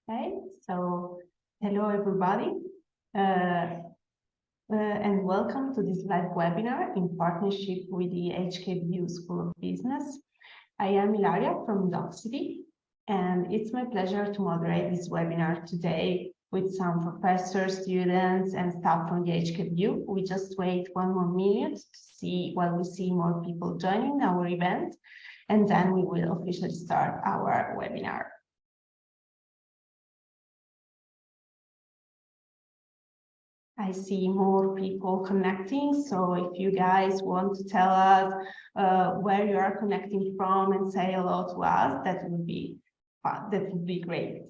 Okay, so hello everybody, and welcome to this live webinar in partnership with the HKBU School of Business. I am Ilaria from Docsity, and it's my pleasure to moderate this webinar today with some professors, students, and staff from the HKBU. We just wait one more minute to see while we see more people joining our event, and then we will officially start our webinar. I see more people connecting, so if you guys want to tell us where you are connecting from and say hello to us, that would be fun. That would be great.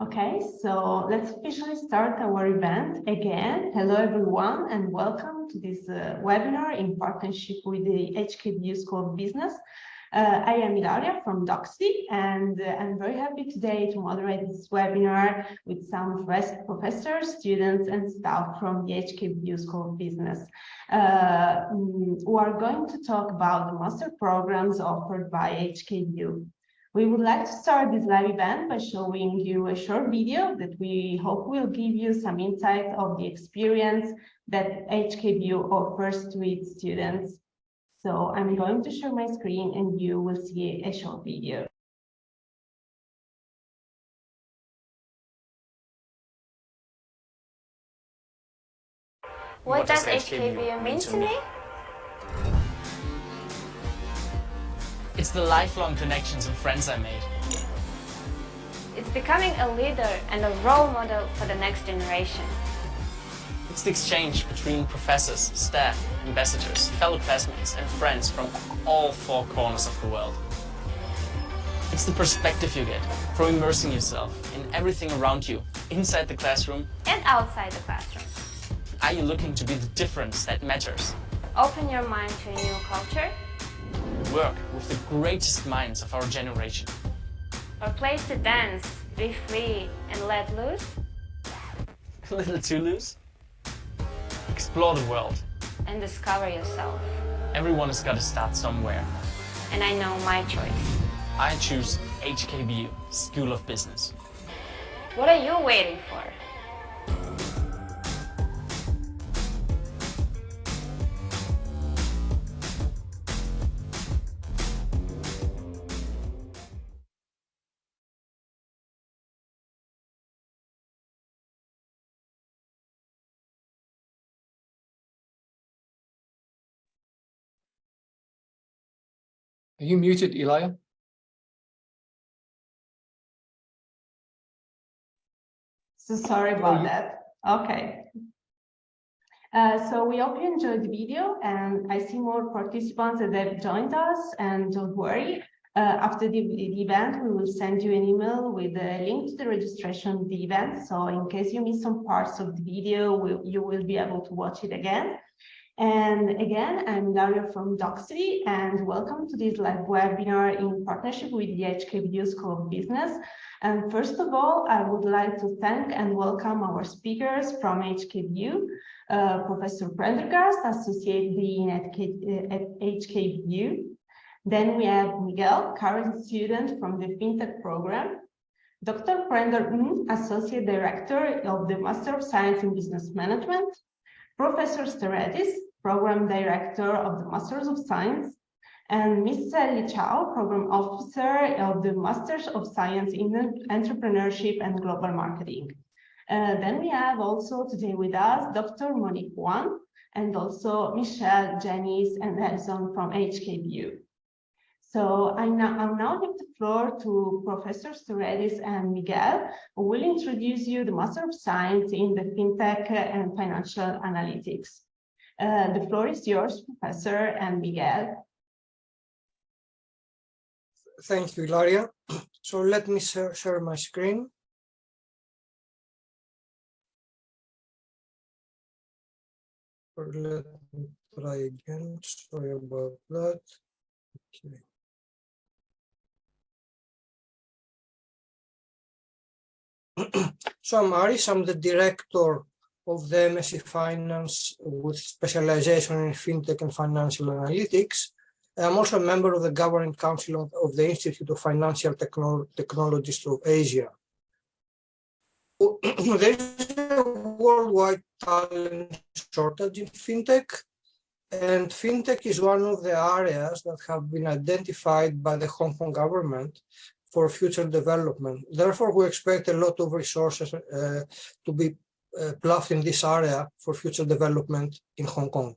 Okay, so let's officially start our event again. Hello everyone, and welcome to this webinar in partnership with the HKBU School of Business. I am Ilaria from Docsity, and I'm very happy today to moderate this webinar with some professors, students, and staff from the HKBU School of Business who are going to talk about the master programs offered by HKBU. We would like to start this live event by showing you a short video that we hope will give you some insight of the experience that HKBU offers to its students. So I'm going to share my screen and you will see a short video. What does HKBU mean to me? It's the lifelong connections and friends I made. It's becoming a leader and a role model for the next generation. It's the exchange between professors, staff, ambassadors, fellow classmates and friends from all four corners of the world. It's the perspective you get from immersing yourself in everything around you, inside the classroom and outside the classroom. Are you looking to be the difference that matters? Open your mind to a new culture. Work with the greatest minds of our generation. Or place to dance, be free and let loose. A little too loose? Explore the world. And discover yourself. Everyone has got to start somewhere. And I know my choice. I choose HKBU School of Business. What are you waiting for? Are you muted, Elia? So sorry about that. Okay. So we hope you enjoyed the video, and I see more participants that have joined us, and don't worry, after the event, we will send you an email with a link to the registration of the event. So in case you miss some parts of the video, you will be able to watch it again. And again, I'm Daria from Docsity, and welcome to this live webinar in partnership with the HKBU School of Business. And first of all, I would like to thank and welcome our speakers from HKBU, Professor Prendergast, Associate Dean at HKBU. Then we have Miguel, current student from the FinTech program. Dr. Prender, Associate Director of the Master of Science in Business Management. Professor Steredis, Program Director of the Masters of Science, and Ms. Li Chao, Program Officer of the Masters of Science in Entrepreneurship and Global Marketing. Then we have also today with us Dr. Monique Wan, and also Michelle, Janice, and Edson from HKBU. So I'll now give the floor to Professor Steredis and Miguel, who will introduce you the Master of Science in the FinTech and Financial Analytics. The floor is yours, Professor and Miguel. Thank you, Ilaria. So let me share my screen. Or let me try again. Sorry about that. Okay. So I'm Aris, I'm the director of the MSc Finance with specialization in FinTech and Financial Analytics. I'm also a member of the Governing Council of the Institute of Financial Technologists of Asia. There is a worldwide talent shortage in FinTech, and FinTech is one of the areas that have been identified by the Hong Kong government for future development. Therefore, we expect a lot of resources to be ploughed in this area for future development in Hong Kong.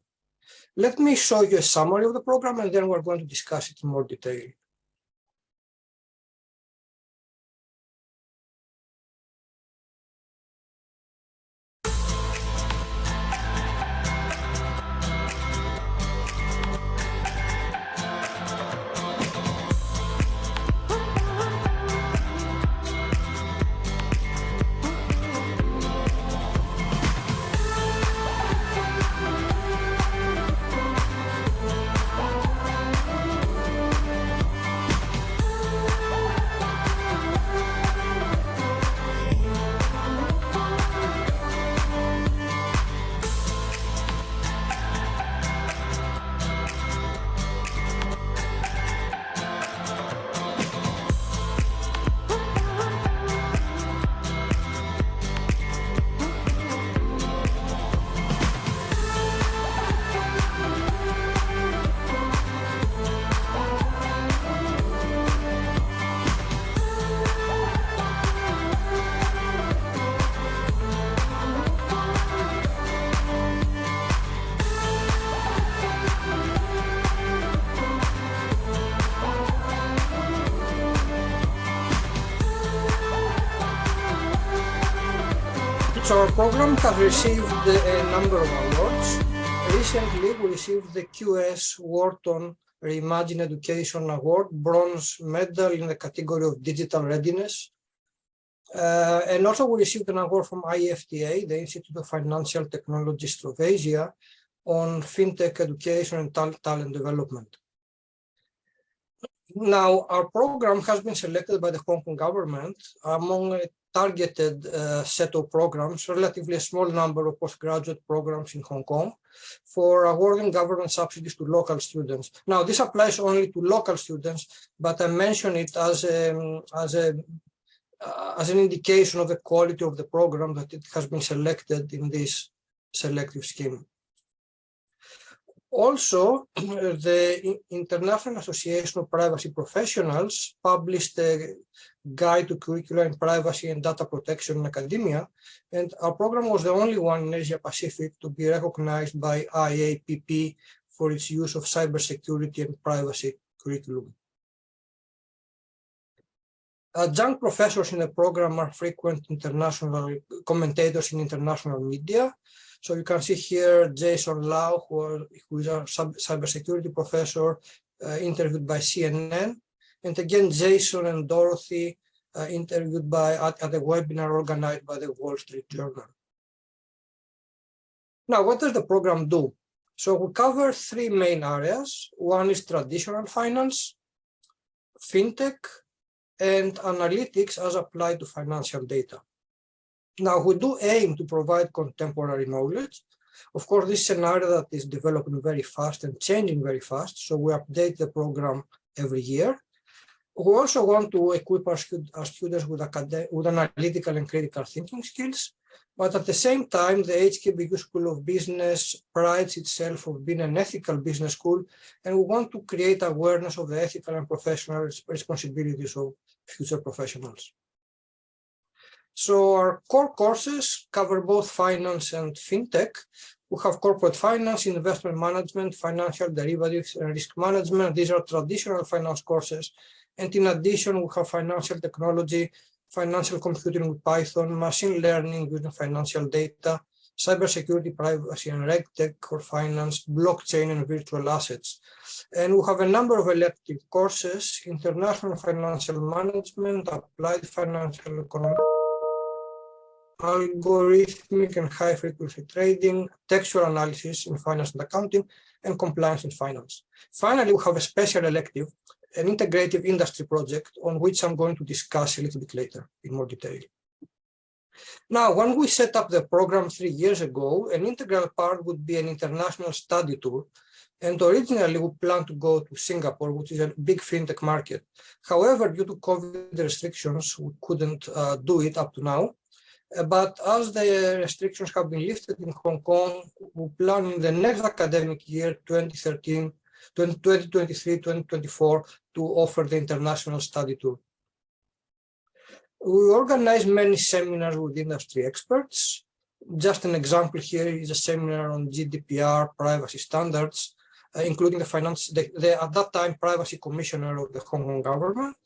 Let me show you a summary of the program, and then we're going to discuss it in more detail. So our program has received a number of awards. Recently, we received the QS Wharton Reimagine Education Award, bronze medal in the category of digital readiness. And also we received an award from IFTA, the Institute of Financial Technologists of Asia, on FinTech education and talent development. Now, our program has been selected by the Hong Kong government among a targeted set of programs, relatively a small number of postgraduate programs in Hong Kong, for awarding government subsidies to local students. Now, this applies only to local students, but I mention it as an indication of the quality of the program that it has been selected in this selective scheme. Also, the International Association of Privacy Professionals published a guide to curricula in privacy and data protection in academia, and our program was the only one in Asia Pacific to be recognized by IAPP for its use of cybersecurity and privacy curriculum. Adjunct professors in the program are frequent international commentators in international media. So you can see here Jason Lau, who is a cybersecurity professor, interviewed by CNN. And again, Jason and Dorothy interviewed at a webinar organized by the Wall Street Journal. Now, what does the program do? So we cover three main areas. One is traditional finance, FinTech, and analytics as applied to financial data. Now, we do aim to provide contemporary knowledge. Of course, this is an area that is developing very fast and changing very fast, so we update the program every year. We also want to equip our students with analytical and critical thinking skills, but at the same time, the HKBU School of Business prides itself on being an ethical business school, and we want to create awareness of the ethical and professional responsibilities of future professionals. So our core courses cover both finance and FinTech. We have corporate finance, investment management, financial derivatives, and risk management. These are traditional finance courses. And in addition, we have financial technology, financial computing with Python, machine learning using financial data, cybersecurity, privacy, and RegTech for finance, blockchain, and virtual assets. And we have a number of elective courses: international financial management, applied financial economics, algorithmic and high-frequency trading, textual analysis in finance and accounting, and compliance in finance. Finally, we have a special elective, an integrative industry project, on which I'm going to discuss a little bit later in more detail. Now, when we set up the program 3 years ago, an integral part would be an international study tour. And originally, we planned to go to Singapore, which is a big fintech market. However, due to COVID restrictions, we couldn't do it up to now. But as the restrictions have been lifted in Hong Kong, we plan in the next academic year, 2023-2024, to offer the international study tour. We organize many seminars with industry experts. Just an example here is a seminar on GDPR privacy standards, including the at that time privacy commissioner of the Hong Kong government.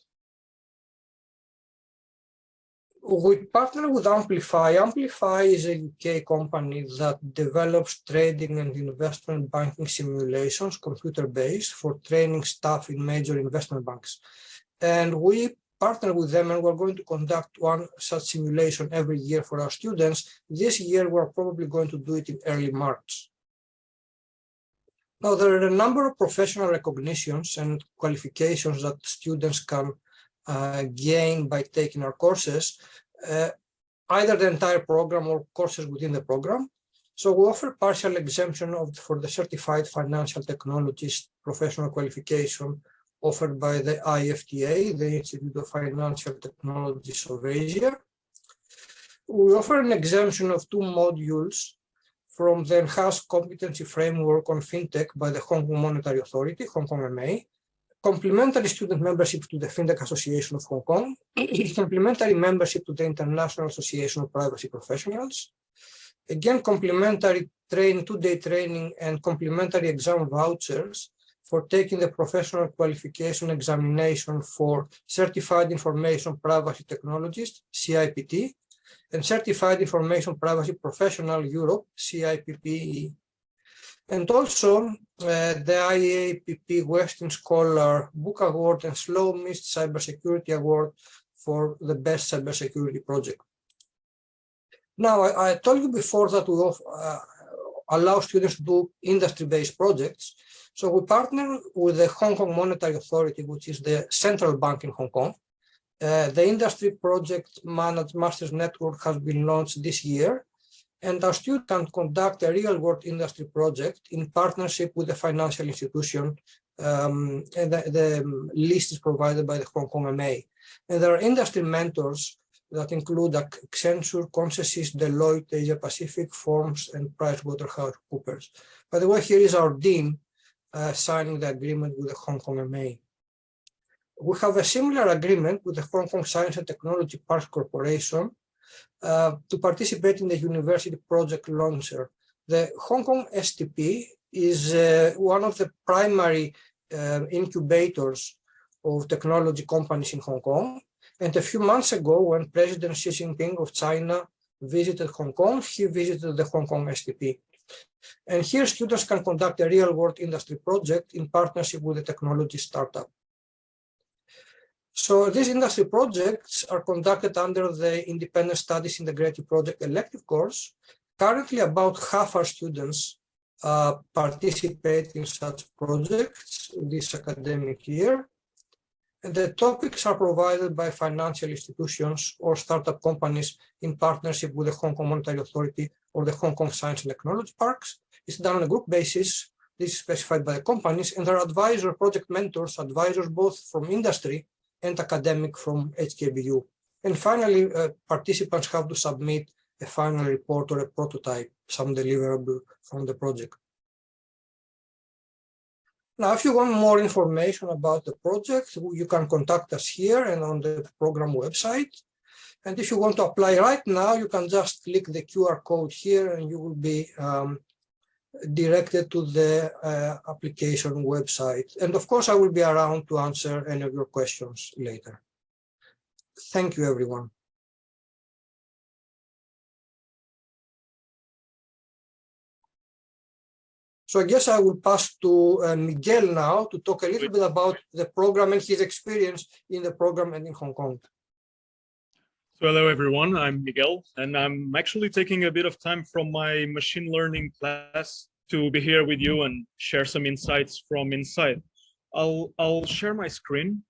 We partner with Amplify. Amplify is a UK company that develops trading and investment banking simulations, computer-based, for training staff in major investment banks. And we partner with them, and we're going to conduct one such simulation every year for our students. This year, we're probably going to do it in early March. Now, there are a number of professional recognitions and qualifications that students can gain by taking our courses, either the entire program or courses within the program. So we offer partial exemption for the Certified Financial Technologist professional qualification offered by the IFTA, the Institute of Financial Technologies of Asia. We offer an exemption of 2 modules from the Enhanced Competency Framework on FinTech by the Hong Kong Monetary Authority, Hong Kong MA, complimentary student membership to the FinTech Association of Hong Kong, complimentary membership to the International Association of Privacy Professionals, again, complimentary 2-day training and complimentary exam vouchers for taking the professional qualification examination for Certified Information Privacy Technologist, CIPT, and Certified Information Privacy Professional Europe, CIPPE. And also the IAPP Western Scholar Book Award and Slow Mist Cybersecurity Award for the best cybersecurity project. Now, I told you before that we allow students to do industry-based projects. So we partner with the Hong Kong Monetary Authority, which is the central bank in Hong Kong. The industry project managed Masters Network has been launched this year, and our students can conduct a real-world industry project in partnership with the financial institution, and the list is provided by the Hong Kong MA. And there are industry mentors that include Accenture, Consensys, Deloitte, Asia Pacific, Forms, and PricewaterhouseCoopers. By the way, here is our dean signing the agreement with the Hong Kong MA. We have a similar agreement with the Hong Kong Science and Technology Parks Corporation to participate in the university project launcher. The Hong Kong STP is one of the primary incubators of technology companies in Hong Kong. And a few months ago, when President Xi Jinping of China visited Hong Kong, he visited the Hong Kong STP. And here students can conduct a real-world industry project in partnership with a technology startup. So these industry projects are conducted under the Independent Studies Integrated Project elective course. Currently, about half our students participate in such projects this academic year. And the topics are provided by financial institutions or startup companies in partnership with the Hong Kong Monetary Authority or the Hong Kong Science and Technology Parks. It's done on a group basis. This is specified by the companies, and there are advisors, project mentors, advisors both from industry and academic from HKBU. And finally, participants have to submit a final report or a prototype, some deliverable from the project. Now, if you want more information about the project, you can contact us here and on the program website. And if you want to apply right now, you can just click the QR code here and you will be directed to the application website. And of course, I will be around to answer any of your questions later. Thank you, everyone. So I guess I will pass to Miguel now to talk a little bit about the program and his experience in the program and in Hong Kong. So hello, everyone. I'm Miguel, and I'm actually taking a bit of time from my machine learning class to be here with you and share some insights from inside. I'll share my screen.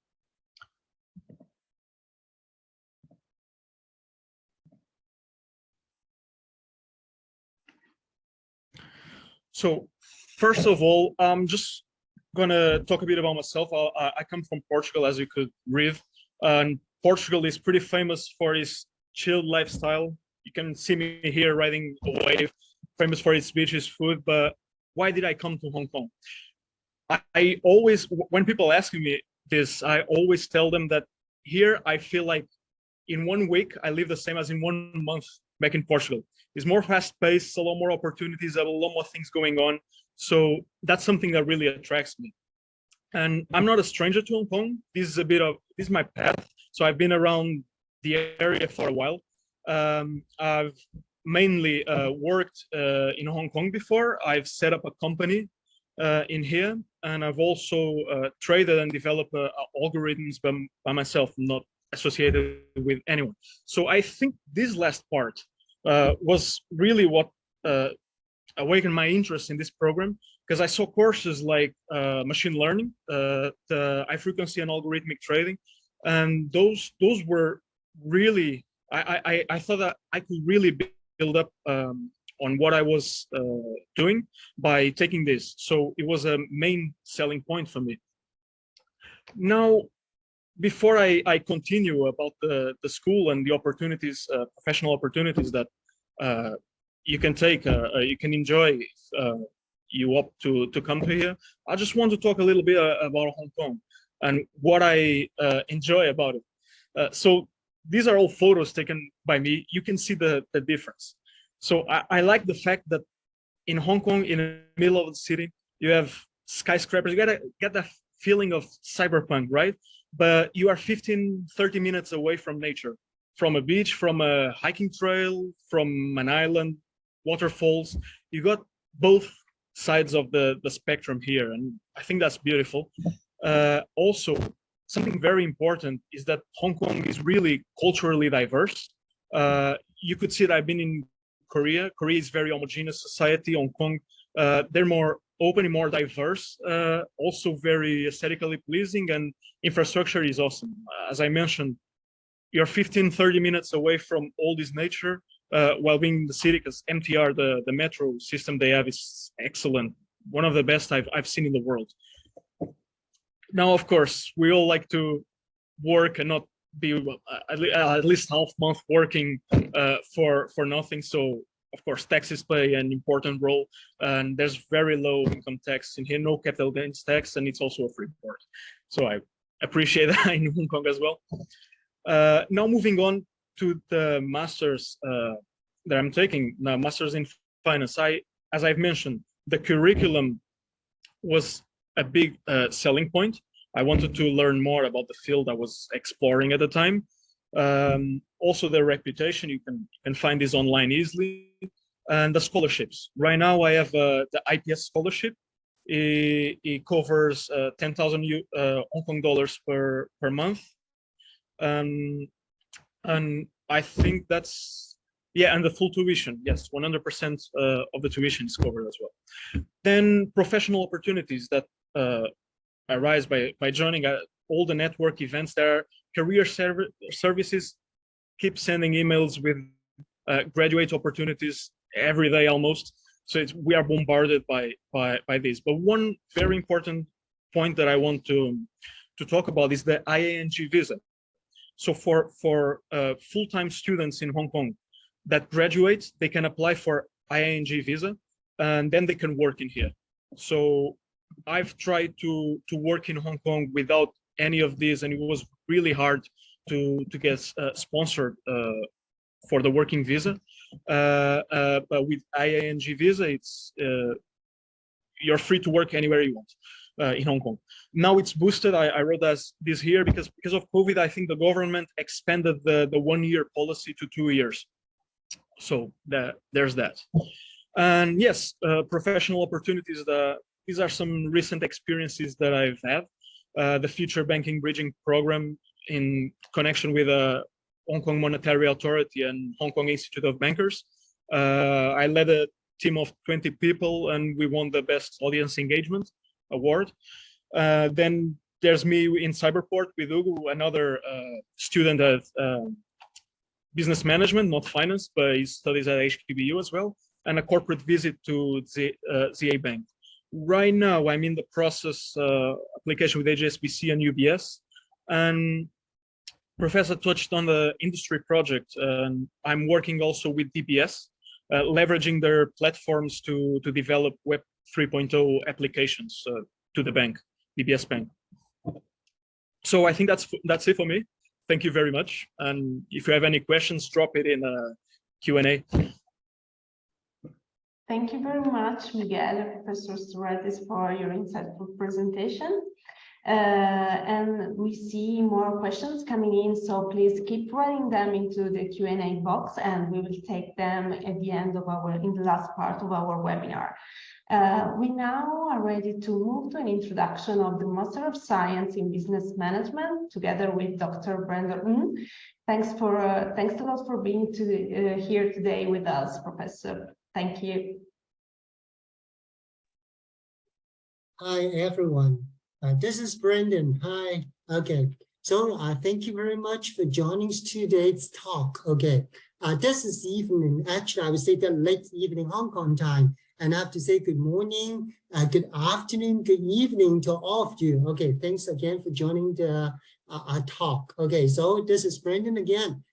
So first of all, I'm just gonna talk a bit about myself. I come from Portugal, as you could read, and Portugal is pretty famous for its chilled lifestyle. You can see me here riding a wave, famous for its beaches, food. But why did I come to Hong Kong? I always, when people ask me this, I always tell them that here I feel like in 1 week I live the same as in 1 month back in Portugal. It's more fast-paced, a lot more opportunities, a lot more things going on. So that's something that really attracts me. And I'm not a stranger to Hong Kong. This is my path. So I've been around the area for a while. I've mainly worked in Hong Kong before. I've set up a company in here, and I've also traded and developed algorithms by myself, not associated with anyone. So I think this last part was really what awakened my interest in this program, because I saw courses like machine learning, the high frequency and algorithmic trading, and those were really, I thought that I could really build up on what I was doing by taking this. So it was a main selling point for me. Now, before I continue about the school and the opportunities, professional opportunities that you can take, you can enjoy if you opt to come to here, I just want to talk a little bit about Hong Kong and what I enjoy about it. So these are all photos taken by me. You can see the difference. So I like the fact that in Hong Kong, in the middle of the city, you have skyscrapers. You get that feeling of cyberpunk, right? But you are 15, 30 minutes away from nature, from a beach, from a hiking trail, from an island, waterfalls. You got both sides of the spectrum here, and I think that's beautiful. Also, something very important is that Hong Kong is really culturally diverse. You could see that I've been in Korea. Korea is very homogeneous society. Hong Kong, they're more open and more diverse, also very aesthetically pleasing, and infrastructure is awesome. As I mentioned, you're 15, 30 minutes away from all this nature while being in the city, because MTR, the metro system they have, is excellent. One of the best I've seen in the world. Now, of course, we all like to work and not be at least half month working for nothing. So, of course, taxes play an important role, and there's very low income tax in here, no capital gains tax, and it's also a free port. So I appreciate that in Hong Kong as well. Now moving on to the master's that I'm taking, now master's in finance. As I've mentioned, the curriculum was a big selling point. I wanted to learn more about the field I was exploring at the time. Also, the reputation, you can find this online easily, and the scholarships. Right now, I have the IPS scholarship. It covers 10,000 Hong Kong dollars per month, and I think that's, yeah, and the full tuition. Yes, 100% of the tuition is covered as well. Then professional opportunities that arise by joining all the network events there. Career services keep sending emails with graduate opportunities every day almost. So we are bombarded by this. But one very important point that I want to talk about is the IANG visa. So for full-time students in Hong Kong that graduate, they can apply for IANG visa, and then they can work in here. So I've tried to work in Hong Kong without any of this, and it was really hard to get sponsored for the working visa. But with IANG visa, it's you're free to work anywhere you want in Hong Kong. Now it's boosted. I wrote this here because of COVID. I think the government expanded the 1-year policy to 2 years. So there's that. And yes, professional opportunities. These are some recent experiences that I've had. The Future Banking Bridging Program in connection with Hong Kong Monetary Authority and Hong Kong Institute of Bankers. I led a team of 20 people, and we won the Best Audience Engagement Award. Then there's me in Cyberport with Hugo, another student at business management, not finance, but he studies at HKBU as well. and a corporate visit to the ZA Bank. Right now, I'm in the process application with HSBC and UBS, and Professor touched on the industry project, and I'm working also with DBS, leveraging their platforms to develop Web 3.0 applications to the bank, DBS Bank. So I think that's it for me. Thank you very much. And if you have any questions, drop it in a Q&A. Thank you very much, Miguel and Professor Stourettes, for your insightful presentation. And we see more questions coming in, so please keep writing them into the Q&A box, and we will take them at the end of in the last part of our webinar. We now are ready to move to an introduction of the Master of Science in Business Management, together with Dr. Brenda. Thanks a lot for being here today with us, Professor. Thank you. Hi, everyone. This is Brendan. Hi. Okay. So thank you very much for joining today's talk. Okay. This is evening. Actually, I would say that late evening Hong Kong time. And I have to say good morning, good afternoon, good evening to all of you. Okay. Thanks again for joining the talk. Okay. So this is Brendan again.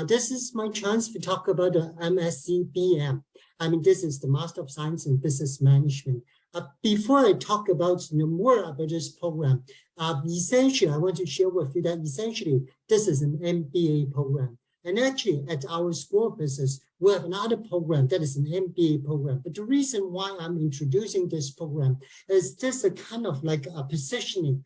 This is my chance to talk about the MSc BM. I mean, this is the Master of Science in Business Management. Before I talk about more about this program, essentially I want to share with you that essentially this is an MBA program. And actually at our School of Business, we have another program that is an MBA program. But the reason why I'm introducing this program is this a kind of like a positioning.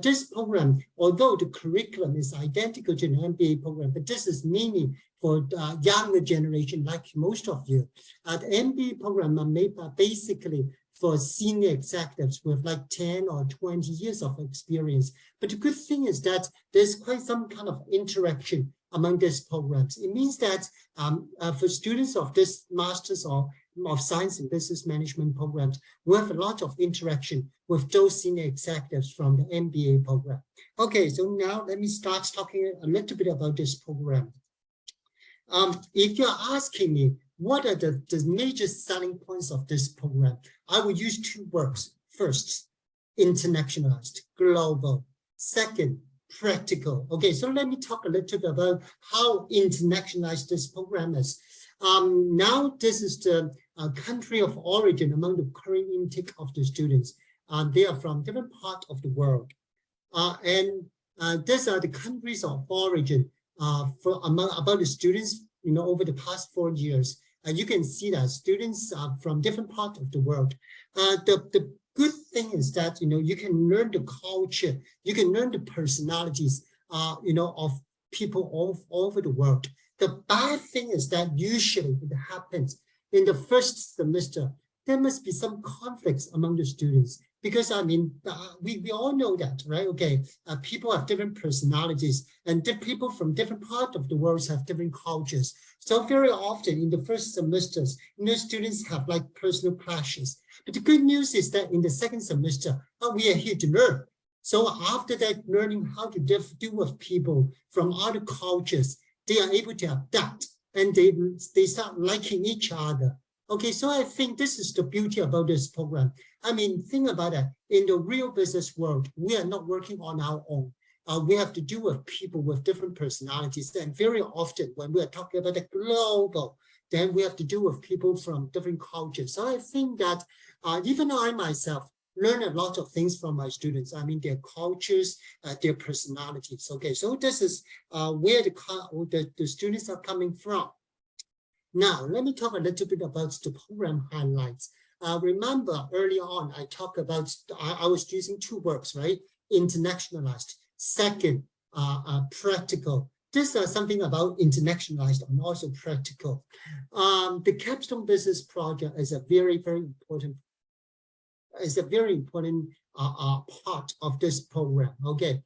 This program, although the curriculum is identical to an MBA program, but this is mainly for the younger generation like most of you. The MBA program are made basically for senior executives with like 10 or 20 years of experience. But the good thing is that there's quite some kind of interaction among these programs. It means that for students of this Masters of Science in Business Management programs, we have a lot of interaction with those senior executives from the MBA program. Okay, so now let me start talking a little bit about this program. If you're asking me, what are the major selling points of this program? I will use two words. First, internationalized, global. Second, practical. Okay, so let me talk a little bit about how internationalized this program is. Now, this is the country of origin among the current intake of the students. They are from different parts of the world. And these are the countries of origin about the students, over the past 4 years. You can see that students are from different parts of the world. The good thing is that, you can learn the culture, you can learn the personalities, of people all over the world. The bad thing is that usually it happens in the first semester, there must be some conflicts among the students. Because I mean, we all know that, right? Okay, people have different personalities, and people from different parts of the world have different cultures. So very often in the first semesters, students have like personal clashes. But the good news is that in the second semester, we are here to learn. So after that, learning how to deal with people from other cultures, they are able to adapt, and they start liking each other. Okay, so I think this is the beauty about this program. I mean, think about it. In the real business world, we are not working on our own. We have to deal with people with different personalities. And very often when we are talking about the global, then we have to deal with people from different cultures. So I think that even I myself learn a lot of things from my students. I mean, their cultures, their personalities. Okay, so this is where the students are coming from. Now, let me talk a little bit about the program highlights. Remember earlier on, I talked about, I was using two words, right? Internationalized. Second, practical. This is something about internationalized and also practical. The Capstone Business Project is a very, very important, part of this program. Okay.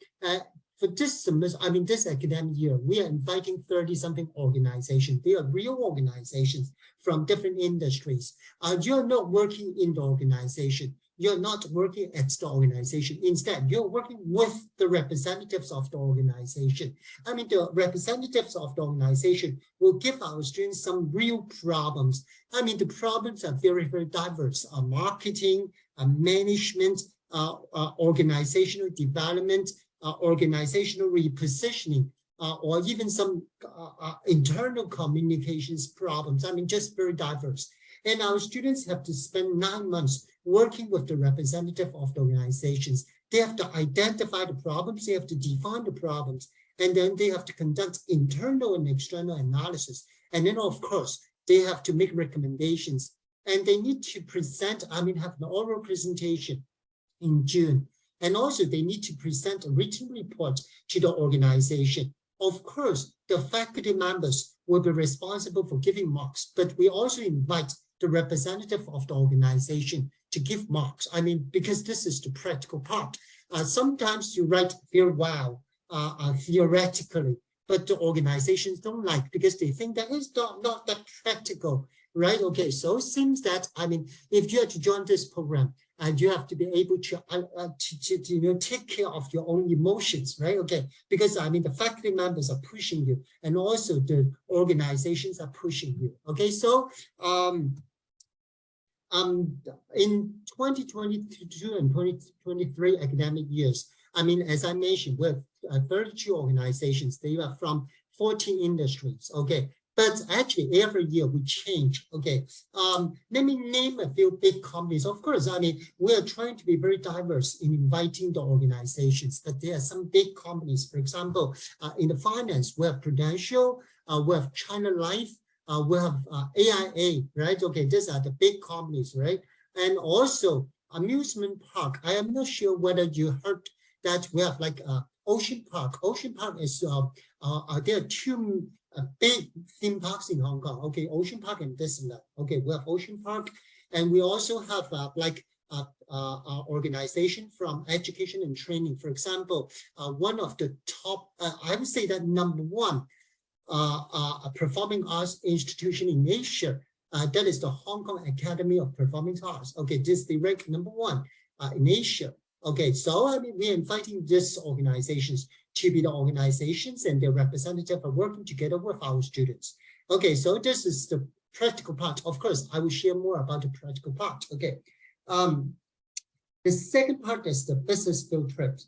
for this semester, I mean, this academic year, we are inviting 30-something organizations. They are real organizations from different industries. You're not working in the organization. You're not working at the organization. Instead, you're working with the representatives of the organization. I mean, the representatives of the organization will give our students some real problems. I mean, the problems are very, very diverse. Marketing, management, organizational development, organizational repositioning, or even some internal communications problems. I mean, just very diverse. And our students have to spend 9 months working with the representative of the organizations. They have to identify the problems, they have to define the problems, and then they have to conduct internal and external analysis. And then, of course, they have to make recommendations. And they need to present, I mean, have an oral presentation in June. And also they need to present a written report to the organization. Of course, the faculty members will be responsible for giving marks, but we also invite the representative of the organization to give marks. I mean, because this is the practical part. Sometimes you write very well theoretically, but the organizations don't like because they think that it's not that practical, right? Okay, so it seems that, I mean, if you are to join this program, and you have to be able to you know, take care of your own emotions, right? Okay, because I mean the faculty members are pushing you, and also the organizations are pushing you. Okay, so in 2022 and 2023 academic years, I mean, as I mentioned, we have 32 organizations. They are from 14 industries. Okay. But actually, every year we change. Okay, let me name a few big companies. Of course, I mean, we are trying to be very diverse in inviting the organizations, but there are some big companies. For example, in the finance, we have Prudential, we have China Life, we have AIA, right? Okay, these are the big companies, right? And also amusement park. I am not sure whether you heard that we have like Ocean Park. Ocean Park is, there are two big theme parks in Hong Kong. Okay, Ocean Park and Disneyland. Okay, we have Ocean Park, and we also have like organization from education and training. For example, one of the top, I would say that #1 performing arts institution in Asia, that is the Hong Kong Academy of Performing Arts. Okay, this is the rank #1 in Asia. Okay, so I mean, we're inviting these organizations to be the organizations, and their representatives are working together with our students. Okay, so this is the practical part. Of course, I will share more about the practical part. Okay, the second part is the business field trips.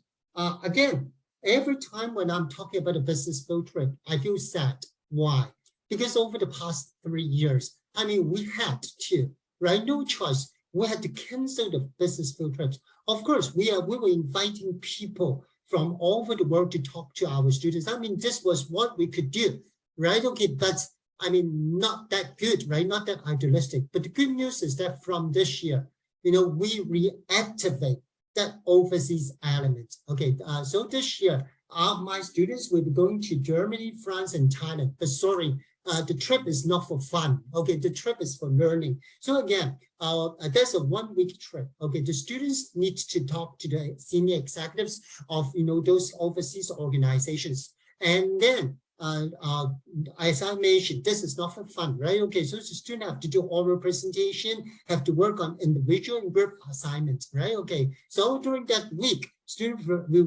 Again, every time when I'm talking about a business field trip, I feel sad. Why? Because over the past 3 years, I mean, we had to, right? No choice. We had to cancel the business field trips. Of course, we were inviting people from all over the world to talk to our students. I mean, this was what we could do, right? Okay, but I mean, not that good, right? Not that idealistic. But the good news is that from this year, you know, we reactivate that overseas element. Okay, so this year, my students will be going to Germany, France, and Thailand. But sorry, the trip is not for fun. Okay, the trip is for learning. So again, there's a 1-week trip. Okay, the students need to talk to the senior executives of, you know, those overseas organizations. And then, as I mentioned, this is not for fun, right? Okay, so the student have to do oral presentation, have to work on individual and group assignments, right? Okay, so during that week, students will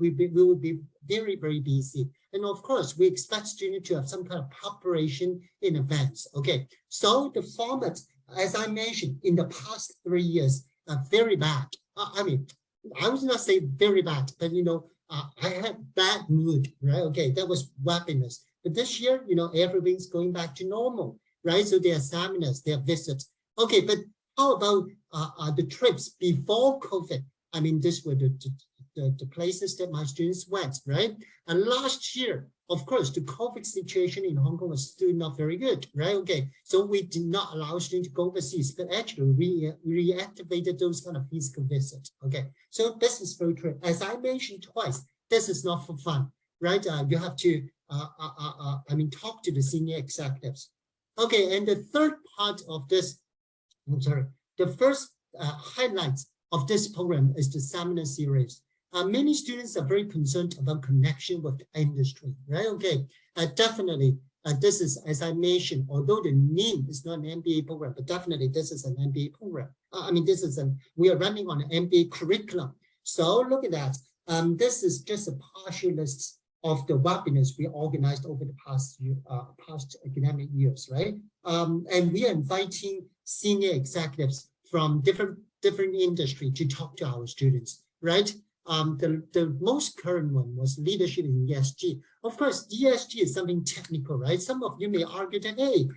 be very, very busy. And of course, we expect students to have some kind of preparation in advance. Okay, so the format, as I mentioned, in the past 3 years, are very bad. I mean, I would not say very bad, but you know, I had bad mood, right? Okay, that was webinars. But this year, you know, everything's going back to normal, right? So there are seminars, there are visits. Okay, but how about the trips before COVID? I mean, these were the places that my students went, right? And last year, of course, the COVID situation in Hong Kong was still not very good, right? Okay, so we did not allow students to go overseas, but actually we reactivated those kind of physical visits. Okay, so business field trip, as I mentioned twice, this is not for fun, right? You have to, I mean, talk to the senior executives. Okay, and the third part of this, I'm sorry, the first highlights of this program is the seminar series. many students are very concerned about connection with the industry, right? Okay, definitely. This is, as I mentioned, although the name is not an MBA program, but definitely this is an MBA program. We are running on an MBA curriculum. So look at that. This is just a partial list of the webinars we organized over the past academic years, right? And we are inviting senior executives from different industry to talk to our students, right? The most current one was leadership in ESG. Of course, ESG is something technical, right? Some of you may argue that, hey,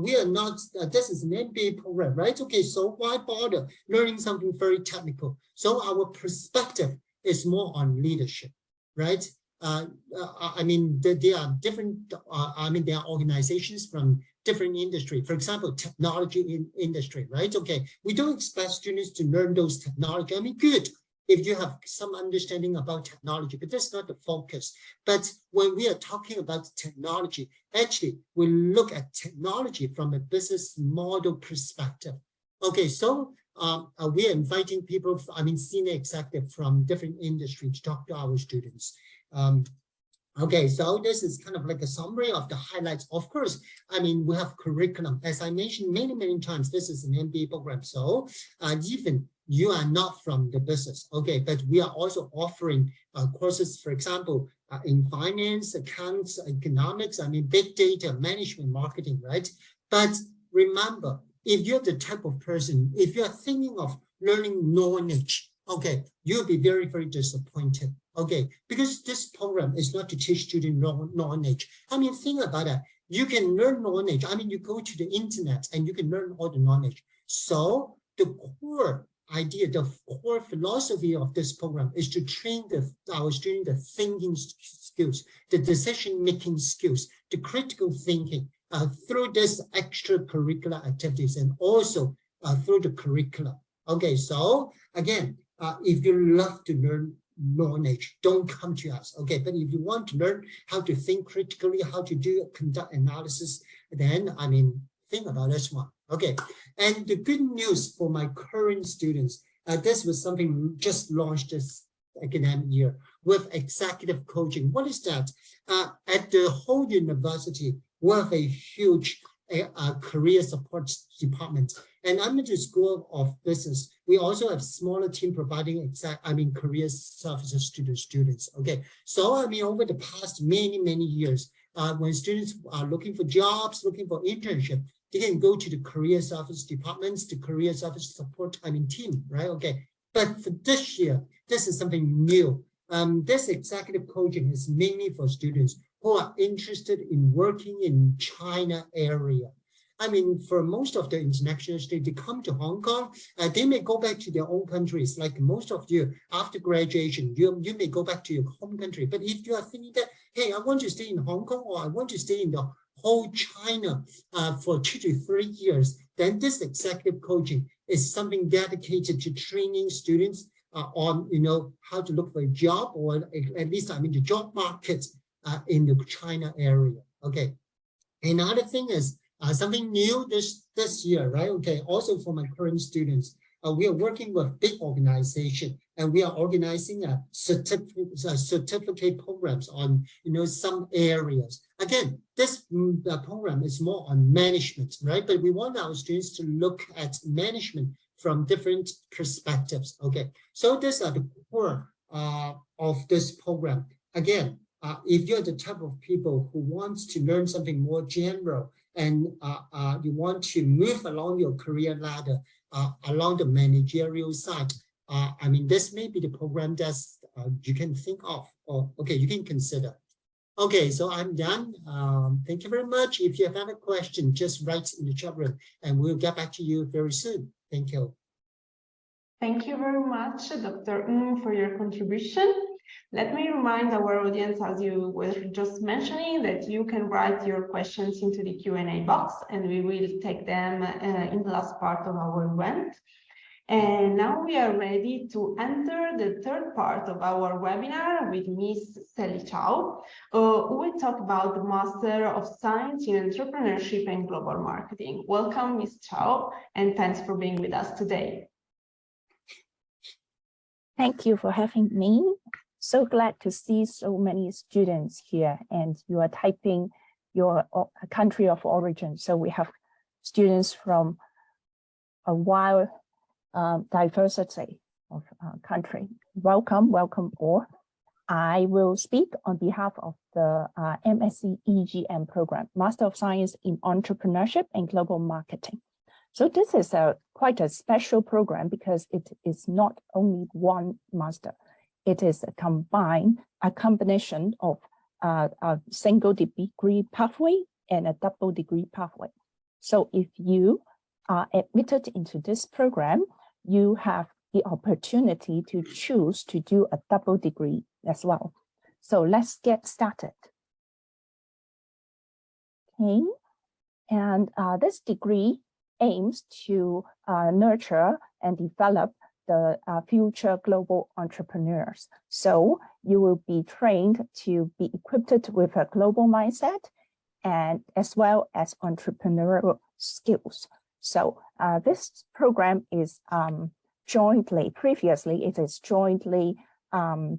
we are not, this is an MBA program, right? Okay, so why bother learning something very technical? So our perspective is more on leadership, right? I mean, there are different, there are organizations from different industry. For example, technology industry, right? Okay, we don't expect students to learn those technology. I mean, good if you have some understanding about technology, but that's not the focus. But when we are talking about technology, actually, we look at technology from a business model perspective. Okay, so we are inviting people, senior executive from different industries to talk to our students. Okay, so this is kind of like a summary of the highlights. Of course, we have curriculum. As I mentioned many times, this is an MBA program. So even you are not from the business, okay, but we are also offering courses, for example, in finance, accounts, economics, big data, management, marketing, right? But remember, if you're the type of person, if you're thinking of learning knowledge, okay, you'll be very, very disappointed. Okay, because this program is not to teach students knowledge. Think about it. You can learn knowledge. You go to the internet and you can learn all the knowledge. So the core idea, the core philosophy of this program is to train our students the thinking skills, the decision-making skills, the critical thinking through this extracurricular activities and also through the curriculum. Okay, so again, if you love to learn knowledge, don't come to us, okay? But if you want to learn how to think critically, how to conduct analysis, then think about this one, okay? And the good news for my current students, this was something just launched this academic year with executive coaching. What is that? At the whole university, we have a huge career support department. And under the School of Business, we also have smaller team providing career services to the students. Okay, so over the past many years, when students are looking for jobs, looking for internship, they can go to the career service departments, the career service support team, right? Okay, but for this year, this is something new. This executive coaching is mainly for students who are interested in working in China area. For most of the international students, they come to Hong Kong, they may go back to their own countries. Like most of you, after graduation, you may go back to your home country. But if you are thinking that, hey, I want to stay in Hong Kong or I want to stay in the whole China for 2 to 3 years, then this executive coaching is something dedicated to training students on, how to look for a job, or at least, the job market in the China area. Okay. Another thing is, something new this year, right? Okay, also for my current students, we are working with big organization and we are organizing a certificate programs on, some areas. Again, this program is more on management, right? But we want our students to look at management from different perspectives. Okay, so these are the core of this program. Again, if you're the type of people who wants to learn something more general, and you want to move along your career ladder, along the managerial side, this may be the program that you can think of, or okay, you can consider. Okay, so I'm done. Thank you very much. If you have any question, just write in the chat room, and we'll get back to you very soon. Thank you. Thank you very much, Dr. Ng, for your contribution. Let me remind our audience, as you were just mentioning, that you can write your questions into the Q&A box, and we will take them in the last part of our event. And now we are ready to enter the third part of our webinar with Ms. Sally Chow, who will talk about the Master of Science in Entrepreneurship and Global Marketing. Welcome, Ms. Chow, and thanks for being with us today. Thank you for having me. So glad to see so many students here, and you are typing your country of origin. So we have students from a wide diversity of country. Welcome, welcome all. I will speak on behalf of the MSc EGM program, Master of Science in Entrepreneurship and Global Marketing. So this is quite a special program because it is not only one master. It is a combination of a single degree pathway and a double degree pathway. So if you are admitted into this program, you have the opportunity to choose to do a double degree as well. So let's get started. Okay, and this degree aims to nurture and develop the future global entrepreneurs. So you will be trained to be equipped with a global mindset and as well as entrepreneurial skills. So this program is previously it is jointly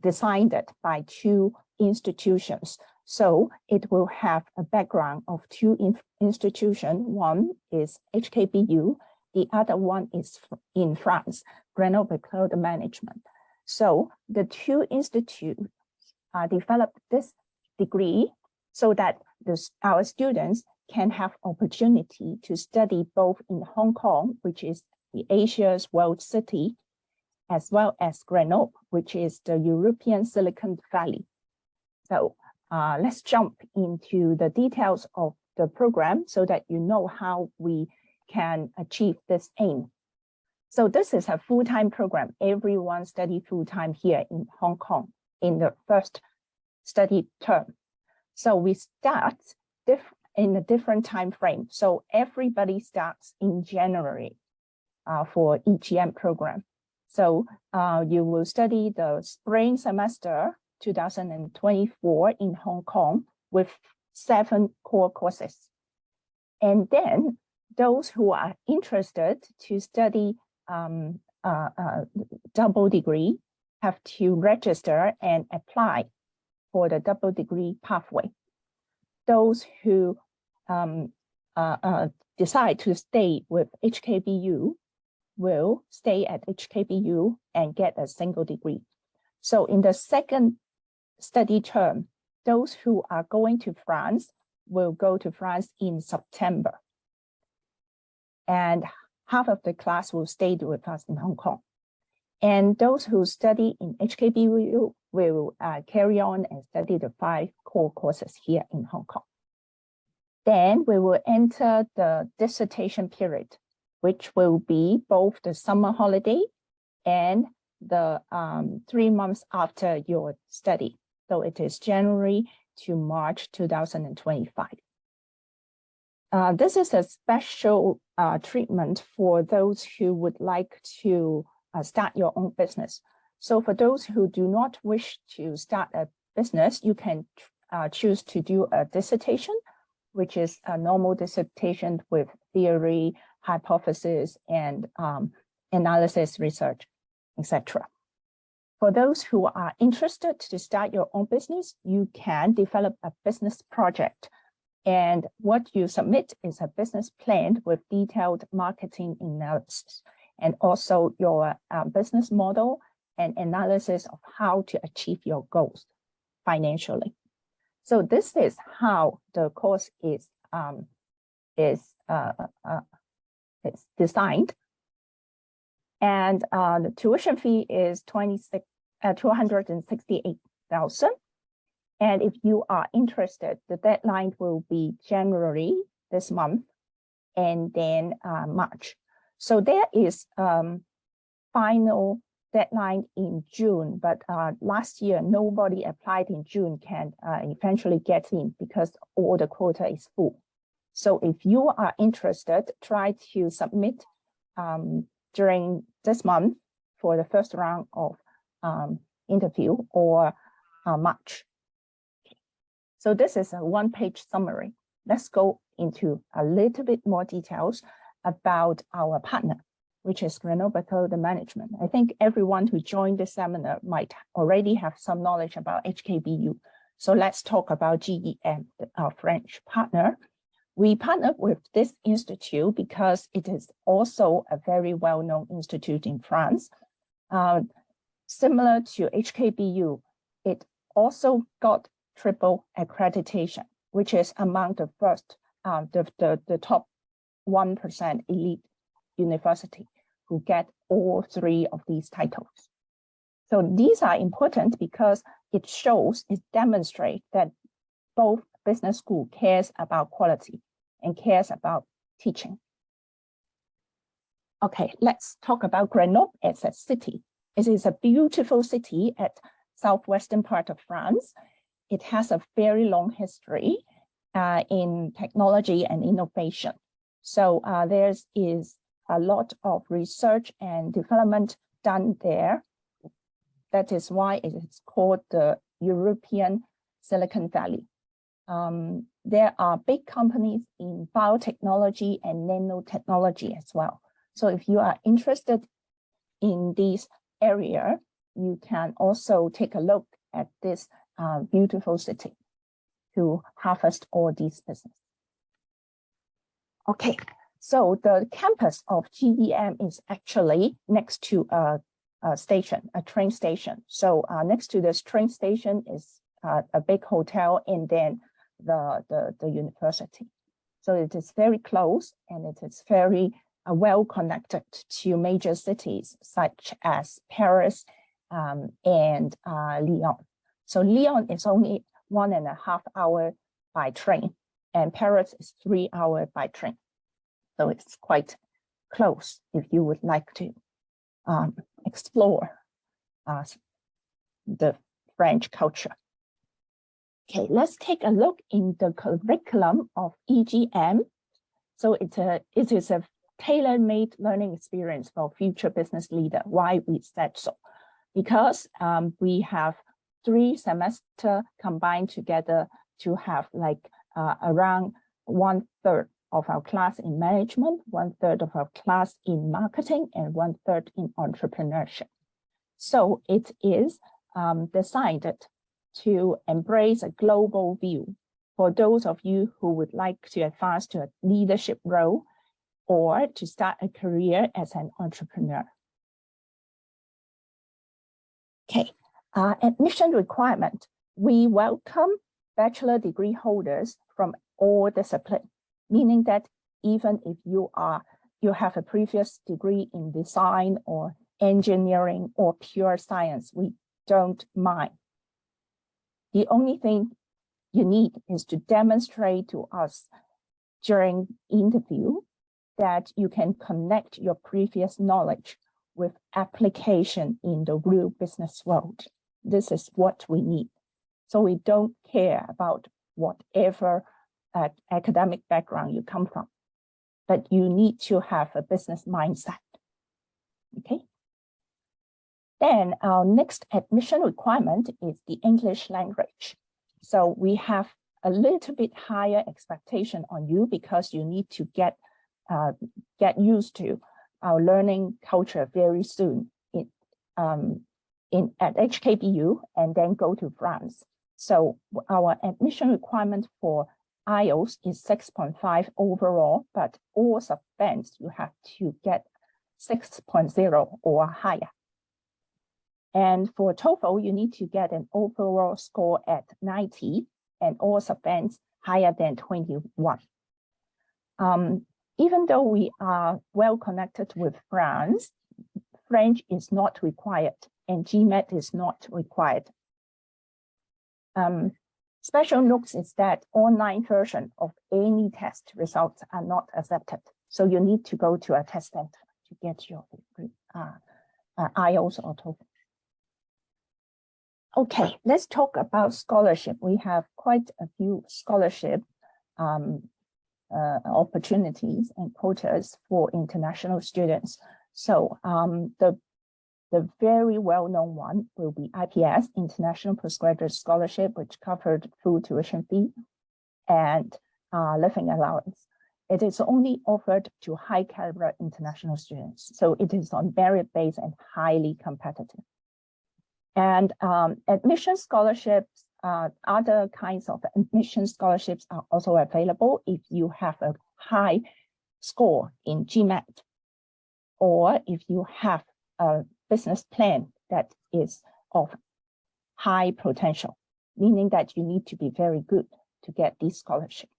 designed by two institutions. So it will have a background of two institutions. One is HKBU, the other one is in France, Grenoble Cloud Management. So the two institutes developed this degree so that our students can have opportunity to study both in Hong Kong, which is the Asia's world city, as well as Grenoble, which is the European Silicon Valley. So let's jump into the details of the program so that you know how we can achieve this aim. So this is a full-time program. Everyone study full-time here in Hong Kong in the first study term. So we start in a different time frame. So everybody starts in January for EGM program. So you will study the spring semester 2024 in Hong Kong with 7 core courses. And then those who are interested to study double degree have to register and apply for the double degree pathway. Those who decide to stay with HKBU will stay at HKBU and get a single degree. So in the second study term, those who are going to France will go to France in September. And half of the class will stay with us in Hong Kong. And those who study in HKBU will carry on and study the 5 core courses here in Hong Kong. Then we will enter the dissertation period, which will be both the summer holiday and the 3 months after your study. So it is January to March 2025. This is a special treatment for those who would like to start your own business. So for those who do not wish to start a business, you can choose to do a dissertation, which is a normal dissertation with theory, hypothesis, and analysis, research, etc. For those who are interested to start your own business, you can develop a business project. And what you submit is a business plan with detailed marketing analysis and also your business model and analysis of how to achieve your goals financially. So this is how the course is designed. And the tuition fee is $268,000. And if you are interested, the deadline will be January this month and then March. So there is final deadline in June, but last year nobody applied in June can eventually get in because all the quota is full. So if you are interested, try to submit during this month for the first round of interview or March. So this is a one-page summary. Let's go into a little bit more details about our partner. which is Grenoble École de Management. I think everyone who joined the seminar might already have some knowledge about HKBU. So let's talk about GEM, our French partner. We partnered with this institute because it is also a very well-known institute in France. Similar to HKBU, it also got triple accreditation, which is among the first, the top 1% elite university who get all three of these titles. So these are important because it shows, it demonstrates that both business school cares about quality and cares about teaching. Okay, let's talk about Grenoble as a city. It is a beautiful city at southwestern part of France. It has a very long history in technology and innovation. So there is a lot of research and development done there. That is why it is called the European Silicon Valley. There are big companies in biotechnology and nanotechnology as well. So if you are interested in this area, you can also take a look at this beautiful city to harvest all these business. Okay, so the campus of GEM is actually next to a station, a train station. So next to this train station is a big hotel and then the university. So it is very close and it is very well connected to major cities such as Paris and Lyon. So Lyon is only 1.5 hours by train and Paris is 3 hours by train. So it's quite close if you would like to explore the French culture. Okay, let's take a look in the curriculum of EGM. So it is a tailor-made learning experience for future business leader. Why we said so? Because we have 3 semesters combined together to have like around 1/3 of our class in management, 1/3 of our class in marketing, and 1/3 in entrepreneurship. So it is designed to embrace a global view for those of you who would like to advance to a leadership role or to start a career as an entrepreneur. Okay, admission requirement. We welcome bachelor degree holders from all disciplines, meaning that even if you have a previous degree in design or engineering or pure science, we don't mind. The only thing you need is to demonstrate to us during interview that you can connect your previous knowledge with application in the real business world. This is what we need. So we don't care about whatever academic background you come from, but you need to have a business mindset. Okay. Then our next admission requirement is the English language. So we have a little bit higher expectation on you because you need to get used to our learning culture very soon at HKBU and then go to France. So our admission requirement for IELTS is 6.5 overall, but all sub-bands you have to get 6.0 or higher. And for TOEFL, you need to get an overall score at 90 and all sub-bands higher than 21. Even though we are well connected with France, French is not required and GMAT is not required. Special notes is that online version of any test results are not accepted. So you need to go to a test center to get your IELTS or TOEFL. Okay, let's talk about scholarship. We have quite a few scholarship opportunities and quotas for international students. So the very well-known one will be IPS, International Postgraduate Scholarship, which covered full tuition fee and living allowance. It is only offered to high caliber international students. So it is on merit-based and highly competitive. And admission scholarships, other kinds of admission scholarships are also available if you have a high score in GMAT, or if you have a business plan that is of high potential, meaning that you need to be very good to get this scholarship.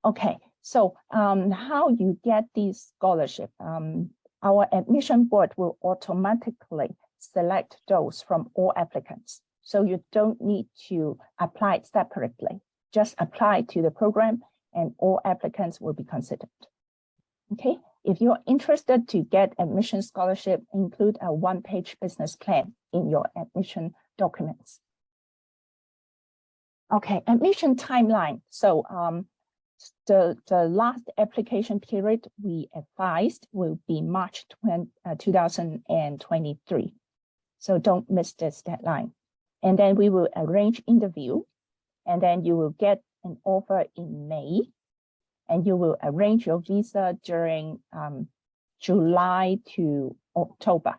Okay, so how you get this scholarship? Our admission board will automatically select those from all applicants. So you don't need to apply separately. Just apply to the program and all applicants will be considered. Okay, if you're interested to get admission scholarship, include a one-page business plan in your admission documents. Okay, admission timeline. So the last application period we advised will be March 2023. So don't miss this deadline. And then we will arrange interview, and then you will get an offer in May, and you will arrange your visa during July to October.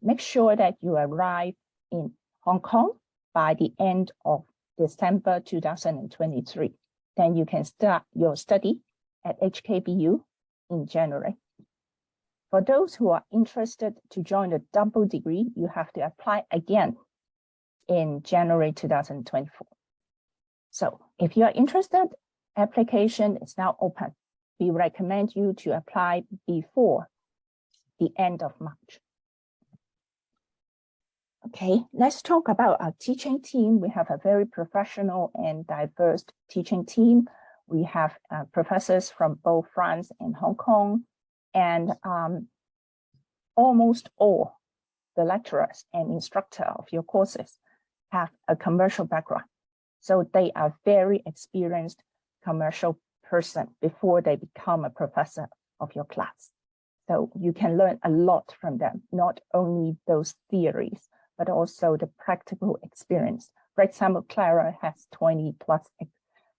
Make sure that you arrive in Hong Kong by the end of December 2023. Then you can start your study at HKBU in January. For those who are interested to join the double degree, you have to apply again in January 2024. So if you are interested, application is now open. We recommend you to apply before the end of March. Okay, let's talk about our teaching team. We have a very professional and diverse teaching team. We have professors from both France and Hong Kong, and almost all the lecturers and instructor of your courses have a commercial background. So they are very experienced commercial person before they become a professor of your class. So you can learn a lot from them, not only those theories, but also the practical experience. For example, Clara has 20+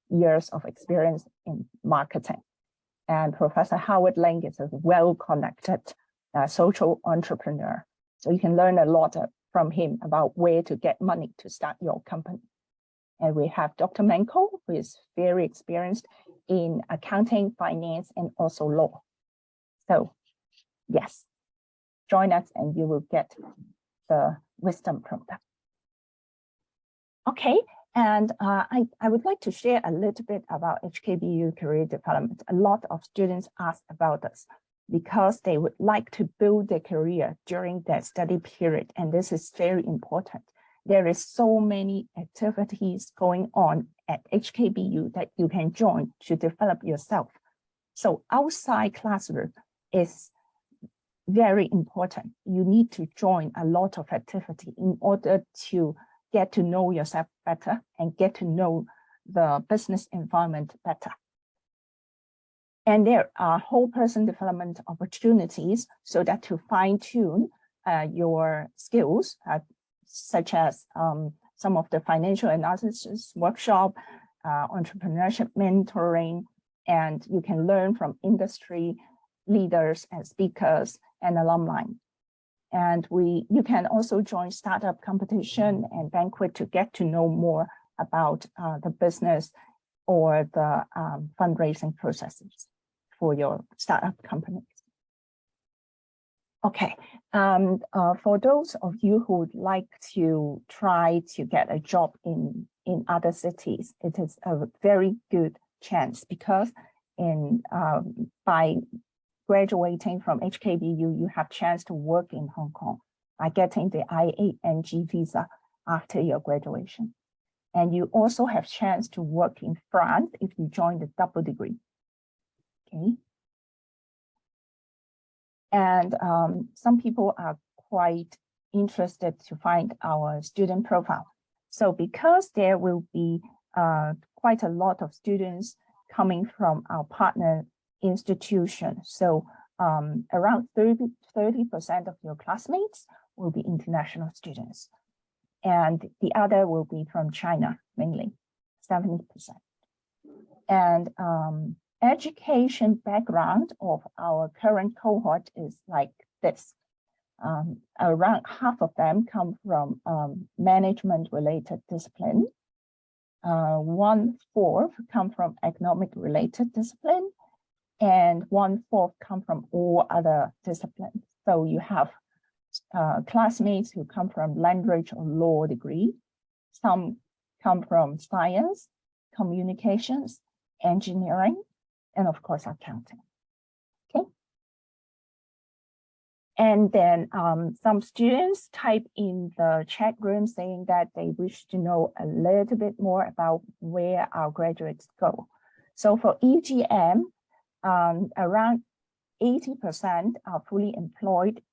years of experience in marketing. And Professor Howard Ling is a well-connected social entrepreneur. So you can learn a lot from him about where to get money to start your company. And we have Dr. Manko, who is very experienced in accounting, finance, and also law. So yes, join us and you will get the wisdom from them. Okay, and I would like to share a little bit about HKBU career development. A lot of students ask about this because they would like to build their career during their study period, and this is very important. There is so many activities going on at HKBU that you can join to develop yourself. So outside classroom is very important. You need to join a lot of activity in order to get to know yourself better and get to know the business environment better. And there are whole person development opportunities so that to fine-tune your skills, such as some of the financial analysis workshop, entrepreneurship mentoring, and you can learn from industry leaders and speakers and alumni. And you can also join startup competition and banquet to get to know more about the business or the fundraising processes for your startup companies. Okay, for those of you who would like to try to get a job in other cities, it is a very good chance because by graduating from HKBU, you have chance to work in Hong Kong by getting the IANG visa after your graduation. And you also have chance to work in France if you join the double degree. Okay. And some people are quite interested to find our student profile. So because there will be quite a lot of students coming from our partner institution, so around 30% of your classmates will be international students. And the other will be from China, mainly 70%. And education background of our current cohort is like this. Around half of them come from management-related discipline. 1/4 come from economic-related discipline, and 1/4 come from all other disciplines. So you have classmates who come from language or law degree. Some come from science, communications, engineering, and of course, accounting. Okay. And then some students type in the chat room saying that they wish to know a little bit more about where our graduates go. So for EGM, around 80% are fully employed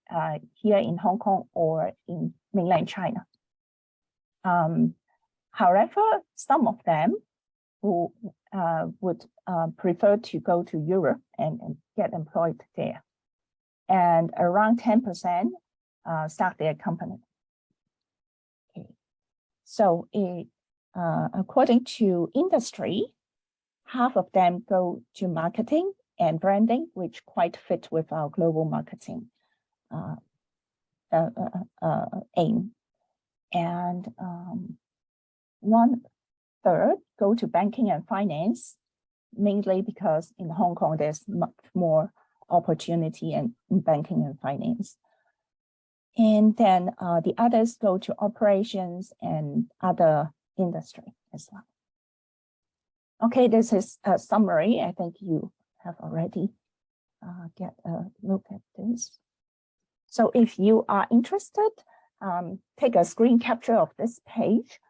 here in Hong Kong or in mainland China. However, some of them who would prefer to go to Europe and get employed there. And around 10% start their company. Okay. So according to industry, half of them go to marketing and branding, which quite fit with our global marketing aim. And 1/3 go to banking and finance, mainly because in Hong Kong, there's much more opportunity in banking and finance. And then the others go to operations and other industry as well. Okay, this is a summary. I think you have already get a look at this. So if you are interested, take a screen capture of this page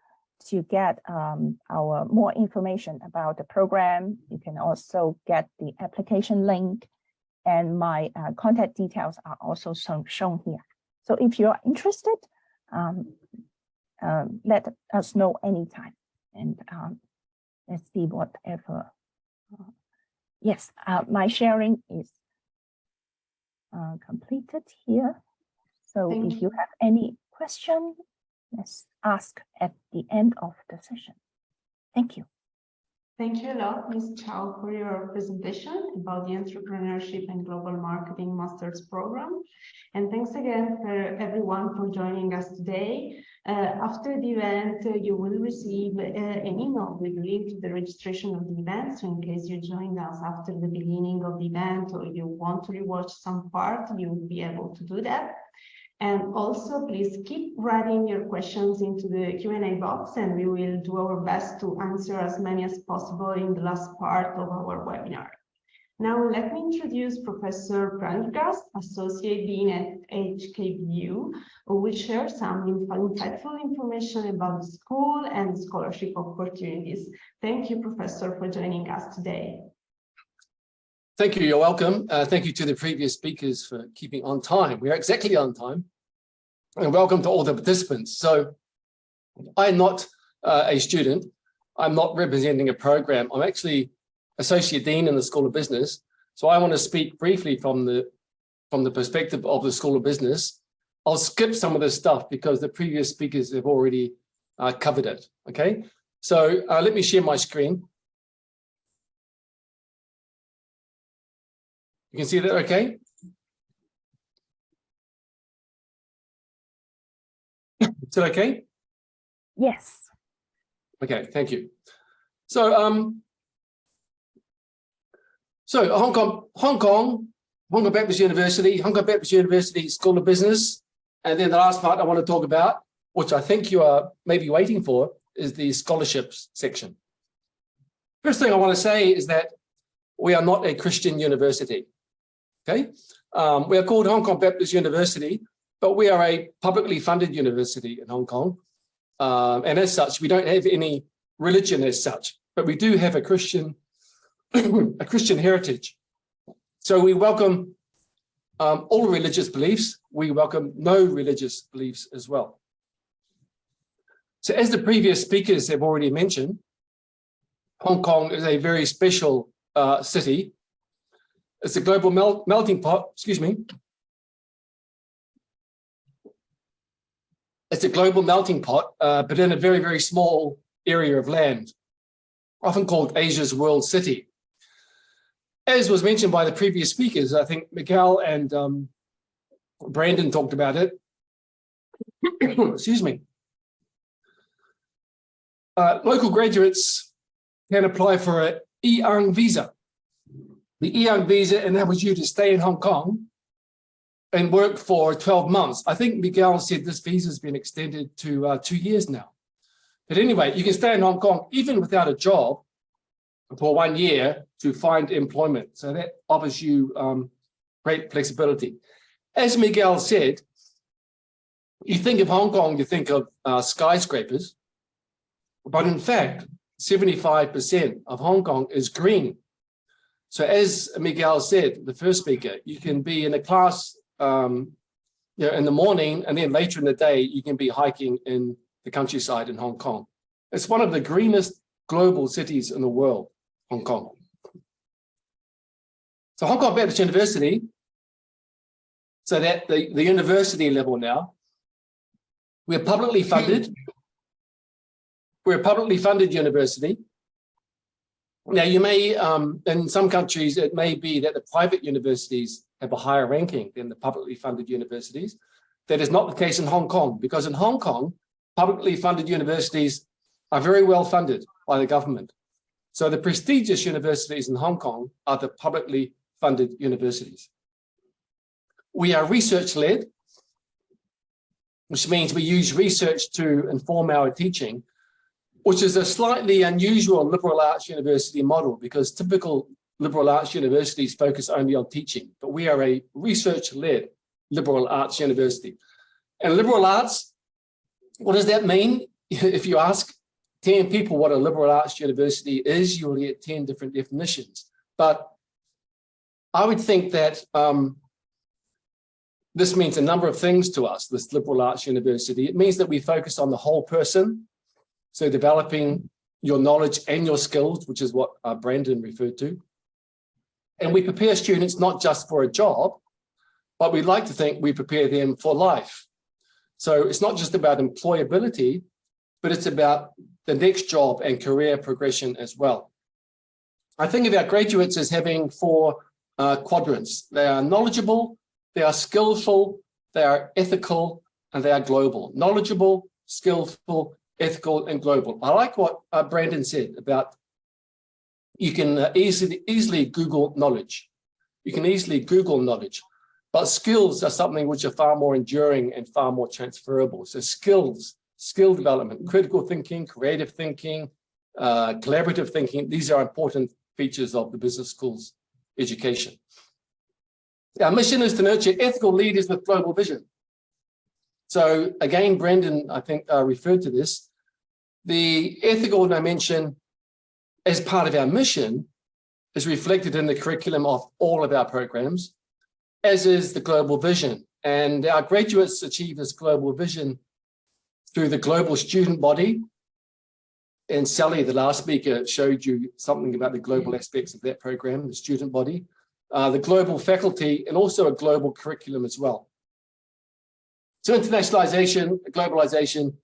to get our more information about the program. You can also get the application link, and my contact details are also shown here. So if you're interested, let us know anytime, and let's see whatever. Yes, my sharing is completed here. So if you have any question, let's ask at the end of the session. Thank you. Thank you a lot, Ms. Chow, for your presentation about the Entrepreneurship and Global Marketing Master's Program. And thanks again for everyone for joining us today. After the event, you will receive an email with a link to the registration of the event. So in case you joined us after the beginning of the event, or you want to rewatch some part, you will be able to do that. And also, please keep writing your questions into the Q&A box, and we will do our best to answer as many as possible in the last part of our webinar. Now, let me introduce Professor Prendergast, Associate Dean at HKBU, who will share some insightful information about the school and scholarship opportunities. Thank you, Professor, for joining us today. Thank you, you're welcome. Thank you to the previous speakers for keeping on time. We're exactly on time. And welcome to all the participants. So I'm not a student. I'm not representing a program. I'm actually Associate Dean in the School of Business. So I want to speak briefly from the perspective of the School of Business. I'll skip some of this stuff because the previous speakers have already covered it, okay? So let me share my screen. You can see that okay? Is it okay? Yes. Okay, thank you. So Hong Kong Baptist University School of Business, and then the last part I want to talk about, which I think you are maybe waiting for, is the scholarships section. First thing I want to say is that we are not a Christian university. Okay, we are called Hong Kong Baptist University, but we are a publicly funded university in Hong Kong. And as such, we don't have any religion as such, but we do have a Christian heritage. So we welcome all religious beliefs. We welcome no religious beliefs as well. So as the previous speakers have already mentioned, Hong Kong is a very special city. It's a global melting pot, excuse me. It's a global melting pot, but in a very, very small area of land, often called Asia's World City. As was mentioned by the previous speakers, I think Miguel and Brandon talked about it. Excuse me. Local graduates can apply for an E-Young visa. The E-Young visa enables you to stay in Hong Kong and work for 12 months. I think Miguel said this visa has been extended to 2 years now. But anyway, you can stay in Hong Kong even without a job for 1 year to find employment. So that offers you great flexibility. As Miguel said, you think of Hong Kong, you think of skyscrapers, but in fact, 75% of Hong Kong is green. So as Miguel said, the first speaker, you can be in a class in the morning, and then later in the day, you can be hiking in the countryside in Hong Kong. It's one of the greenest global cities in the world, Hong Kong. So Hong Kong Baptist University, so that the university level now, we're publicly funded. We're a publicly funded university. Now, you may, in some countries, it may be that the private universities have a higher ranking than the publicly funded universities. That is not the case in Hong Kong, because in Hong Kong, publicly funded universities are very well funded by the government. So the prestigious universities in Hong Kong are the publicly funded universities. We are research-led, which means we use research to inform our teaching, which is a slightly unusual liberal arts university model, because typical liberal arts universities focus only on teaching, but we are a research-led liberal arts university. And liberal arts, what does that mean? If you ask 10 people what a liberal arts university is, you'll get 10 different definitions. But I would think that this means a number of things to us, this liberal arts university. It means that we focus on the whole person, so developing your knowledge and your skills, which is what Brandon referred to. And we prepare students not just for a job, but we'd like to think we prepare them for life. So it's not just about employability, but it's about the next job and career progression as well. I think of our graduates as having 4 quadrants. They are knowledgeable, they are skillful, they are ethical, and they are global. Knowledgeable, skillful, ethical, and global. I like what Brandon said about you can easily Google knowledge. You can easily Google knowledge, but skills are something which are far more enduring and far more transferable. So skills, skill development, critical thinking, creative thinking, collaborative thinking, these are important features of the business school's education. Our mission is to nurture ethical leaders with global vision. So again, Brendan, I think, referred to this. The ethical dimension as part of our mission is reflected in the curriculum of all of our programs, as is the global vision. And our graduates achieve this global vision through the global student body. And Sally, the last speaker, showed you something about the global aspects of that program, the student body, the global faculty, and also a global curriculum as well. So internationalization, globalization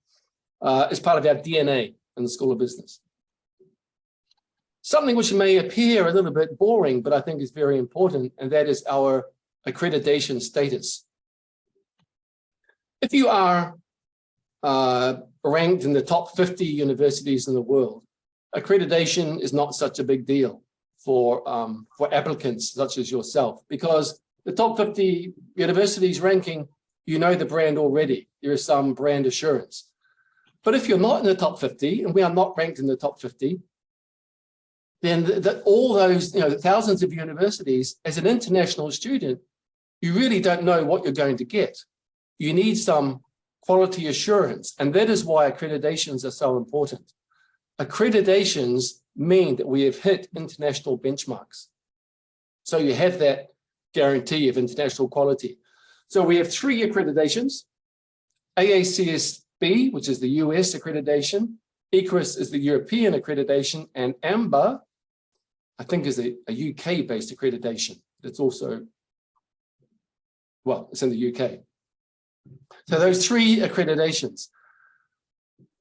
is part of our DNA in the School of Business. Something which may appear a little bit boring, but I think is very important, and that is our accreditation status. If you are ranked in the top 50 universities in the world, accreditation is not such a big deal for applicants such as yourself, because the top 50 universities ranking, you know the brand already. There is some brand assurance. But if you're not in the top 50, and we are not ranked in the top 50, then all those, thousands of universities, as an international student, you really don't know what you're going to get. You need some quality assurance, and that is why accreditations are so important. Accreditations mean that we have hit international benchmarks. So you have that guarantee of international quality. So we have 3 accreditations: AACSB, which is the US accreditation, ECRIS is the European accreditation, and AMBA, I think, is a UK-based accreditation. It's also, well, it's in the UK. So those 3 accreditations.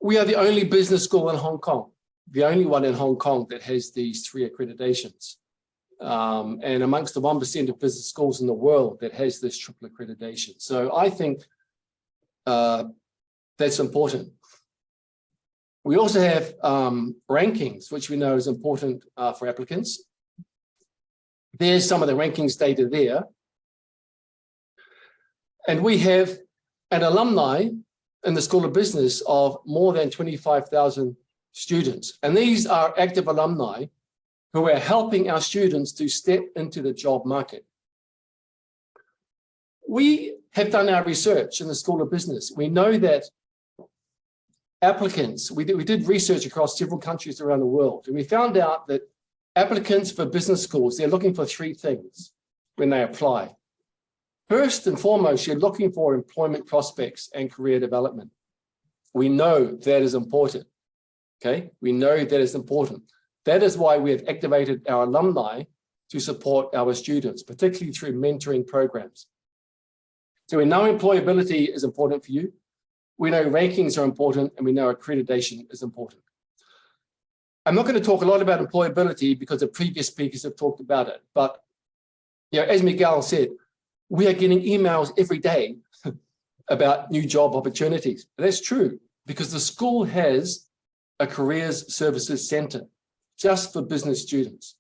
We are the only business school in Hong Kong, the only one in Hong Kong that has these 3 accreditations. and amongst the 1% of business schools in the world that has this triple accreditation. So I think that's important. We also have rankings, which we know is important for applicants. There's some of the rankings data there. And we have an alumni in the School of Business of more than 25,000 students. And these are active alumni who are helping our students to step into the job market. We have done our research in the School of Business. We know that applicants, we did research across several countries around the world, and we found out that applicants for business schools, they're looking for three things when they apply. First and foremost, you're looking for employment prospects and career development. We know that is important, okay? We know that is important. That is why we have activated our alumni to support our students, particularly through mentoring programs. So we know employability is important for you. We know rankings are important, and we know accreditation is important. I'm not going to talk a lot about employability because the previous speakers have talked about it. But as Miguel said, we are getting emails every day about new job opportunities. That's true because the school has a careers services center just for business students.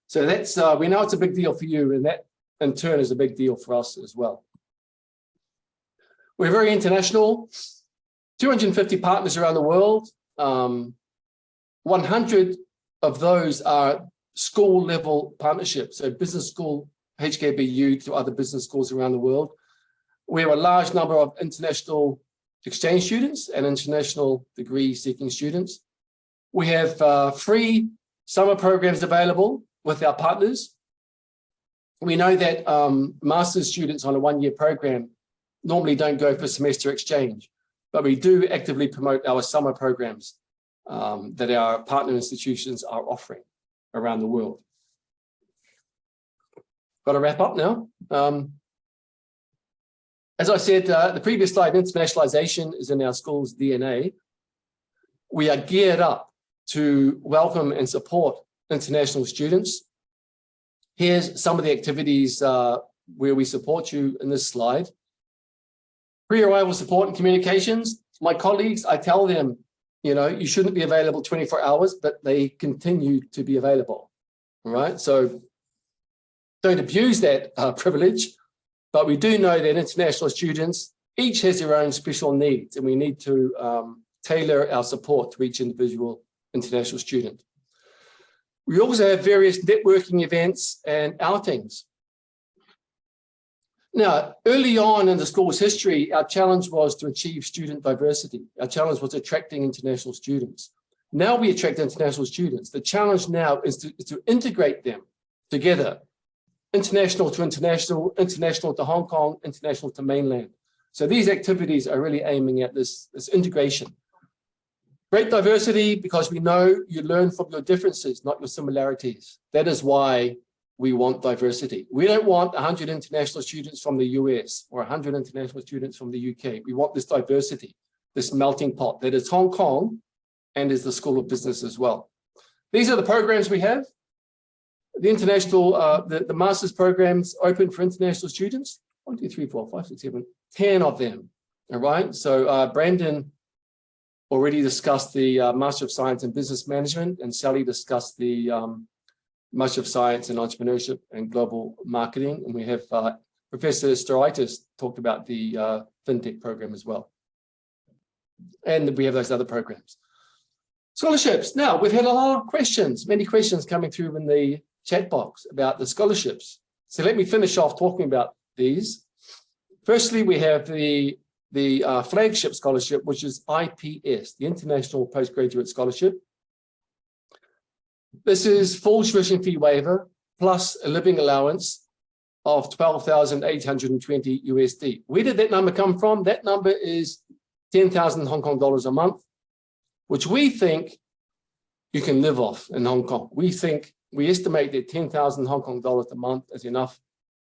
So that's we know it's a big deal for you, and that in turn is a big deal for us as well. We're very international, 250 partners around the world. 100 of those are school level partnerships, so business school, HKBU to other business schools around the world. We have a large number of international exchange students and international degree seeking students. We have free summer programs available with our partners. We know that master's students on a one-year program normally don't go for semester exchange, but we do actively promote our summer programs that our partner institutions are offering around the world. Got to wrap up now. As I said, the previous slide, internationalization is in our school's DNA. We are geared up to welcome and support international students. Here's some of the activities where we support you in this slide. Pre-arrival support and communications. My colleagues, I tell them, you shouldn't be available 24 hours, but they continue to be available, all right? So don't abuse that privilege, but we do know that international students each has their own special needs, and we need to tailor our support to each individual international student. We also have various networking events and outings. Now, early on in the school's history, our challenge was to achieve student diversity. Our challenge was attracting international students. Now we attract international students. The challenge now is to integrate them together. International to international, international to Hong Kong, international to mainland. So these activities are really aiming at this integration. Great diversity, because we know you learn from your differences, not your similarities. That is why we want diversity. We don't want 100 international students from the US or 100 international students from the UK. We want this diversity, this melting pot that is Hong Kong and is the School of Business as well. These are the programs we have. The international, the master's programs open for international students. 1, 2, 3, 4, 5, 6, 7, 10 of them. All right. So Brandon already discussed the Master of Science in Business Management, and Sally discussed the Master of Science in Entrepreneurship and Global Marketing. And we have Professor Storaitis talked about the FinTech program as well. And we have those other programs. Scholarships. Now, we've had a lot of questions, many questions coming through in the chat box about the scholarships. So let me finish off talking about these. Firstly, we have the flagship scholarship, which is IPS, the International Postgraduate Scholarship. This is full tuition fee waiver plus a living allowance of 12,820 USD. Where did that number come from? That number is 10,000 Hong Kong dollars a month, which we think you can live off in Hong Kong. We estimate that 10,000 Hong Kong dollars a month is enough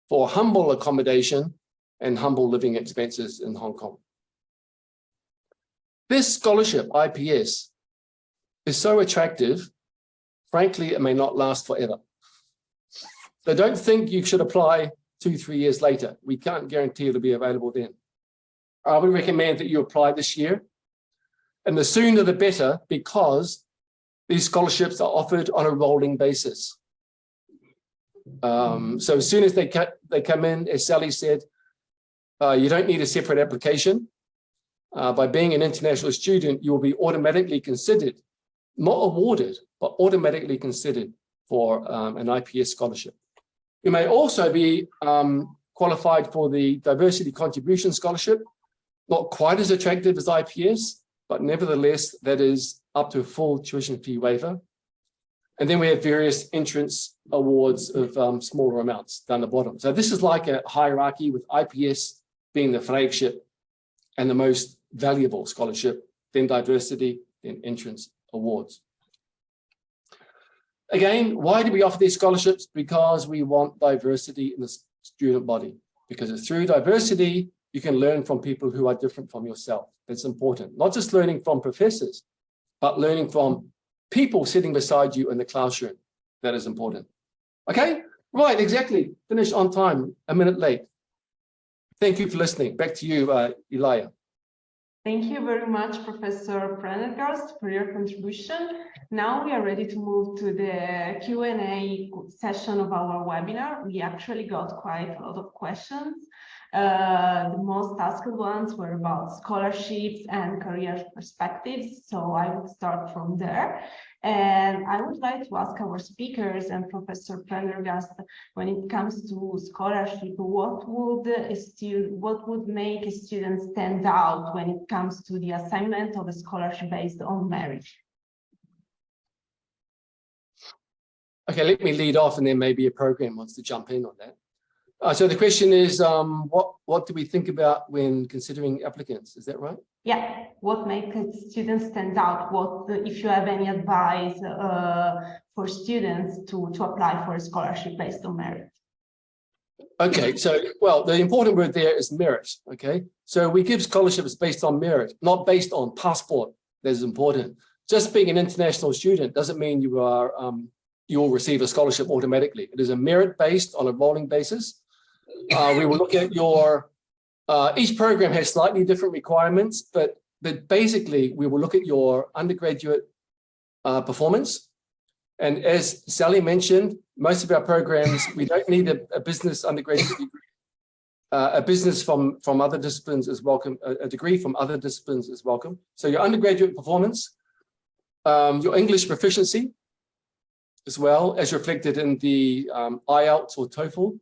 for humble accommodation and humble living expenses in Hong Kong. This scholarship, IPS, is so attractive, frankly, it may not last forever. So don't think you should apply 2-3 years later. We can't guarantee it'll be available then. I would recommend that you apply this year, and the sooner the better, because these scholarships are offered on a rolling basis. So as soon as they come in, as Sally said, you don't need a separate application. By being an international student, you will be automatically considered, not awarded, but automatically considered for an IPS scholarship. You may also be qualified for the Diversity Contribution Scholarship, not quite as attractive as IPS, but nevertheless, that is up to a full tuition fee waiver. And then we have various entrance awards of smaller amounts down the bottom. So this is like a hierarchy, with IPS being the flagship and the most valuable scholarship, then diversity, then entrance awards. Again, why do we offer these scholarships? Because we want diversity in the student body, because it's through diversity you can learn from people who are different from yourself. That's important. Not just learning from professors, but learning from people sitting beside you in the classroom. That is important. Okay, right, exactly. Finished on time, a minute late. Thank you for listening. Back to you, Elia. Thank you very much, Professor Prendergast, for your contribution. Now we are ready to move to the Q&A session of our webinar. We actually got quite a lot of questions. The most asked ones were about scholarships and career perspectives, so I would start from there. And I would like to ask our speakers and Professor Prendergast, when it comes to scholarship, what would make a student stand out when it comes to the assignment of a scholarship based on merit? Okay, let me lead off, and then maybe a program wants to jump in on that. So the question is, what do we think about when considering applicants? Is that right? Yeah, what makes a student stand out? What, if you have any advice for students to apply for a scholarship based on merit? Okay, so, well, the important word there is merit, okay? So we give scholarships based on merit, not based on passport. That is important. Just being an international student doesn't mean you are, you'll receive a scholarship automatically. It is a merit-based on a rolling basis. We will look at your, each program has slightly different requirements, but basically we will look at your undergraduate performance. And as Sally mentioned, most of our programs, we don't need a business undergraduate degree. A business from other disciplines is welcome, a degree from other disciplines is welcome. So your undergraduate performance, your English proficiency, as well as reflected in the IELTS or TOEFL.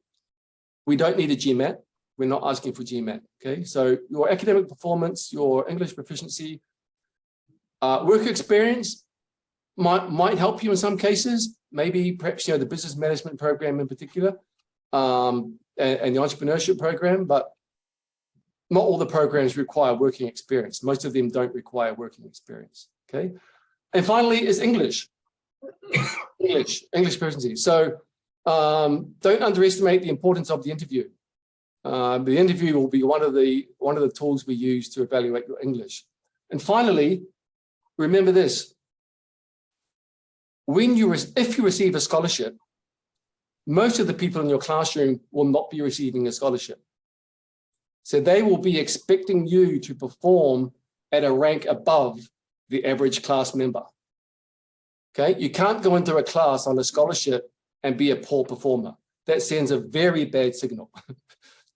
We don't need a GMAT. We're not asking for GMAT, okay? So your academic performance, your English proficiency, work experience might help you in some cases. Maybe perhaps, you know, the business management program in particular, and the entrepreneurship program, but not all the programs require working experience. Most of them don't require working experience, okay? And finally is English. English proficiency. So don't underestimate the importance of the interview. The interview will be one of the tools we use to evaluate your English. And finally, remember this: if you receive a scholarship, most of the people in your classroom will not be receiving a scholarship. So they will be expecting you to perform at a rank above the average class member. Okay, you can't go into a class on a scholarship and be a poor performer. That sends a very bad signal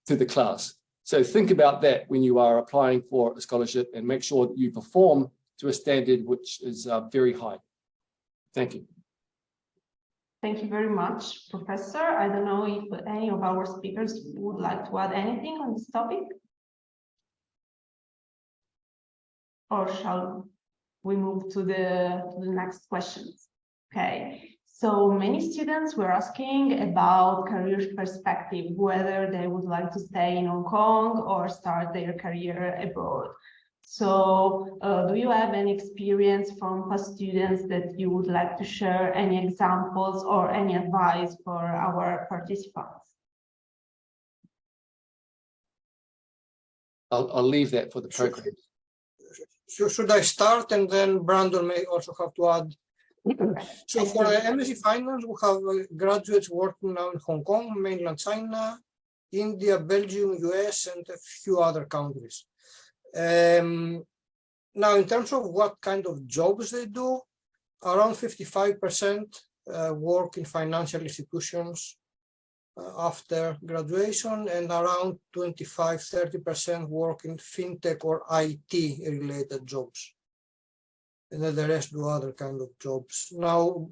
to the class. So think about that when you are applying for a scholarship, and make sure that you perform to a standard which is very high. Thank you. Thank you very much, Professor. I don't know if any of our speakers would like to add anything on this topic. Or shall we move to the next questions? Okay. So many students were asking about career perspective, whether they would like to stay in Hong Kong or start their career abroad. So do you have any experience from past students that you would like to share, any examples or any advice for our participants? I'll leave that for the program. Should I start, and then Brandon may also have to add So for MSc Finance, we have graduates working now in Hong Kong, mainland China, India, Belgium, US, and a few other countries. Now, in terms of what kind of jobs they do, around 55% work in financial institutions after graduation, and around 25–30% work in fintech or IT related jobs. And then the rest do other kind of jobs. Now,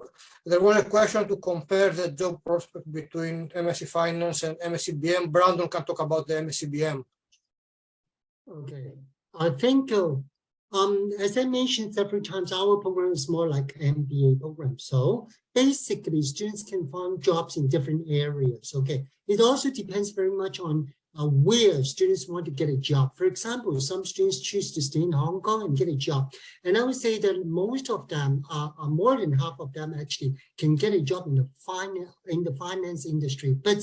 there was a question to compare the job prospect between MSc Finance and MSc BM. Brandon can talk about the MSc BM. Okay, I think, as I mentioned several times, our program is more like MBA program. So basically, students can find jobs in different areas. Okay, it also depends very much on where students want to get a job. For example, some students choose to stay in Hong Kong and get a job. And I would say that most of them, more than half of them actually can get a job in the finance industry. But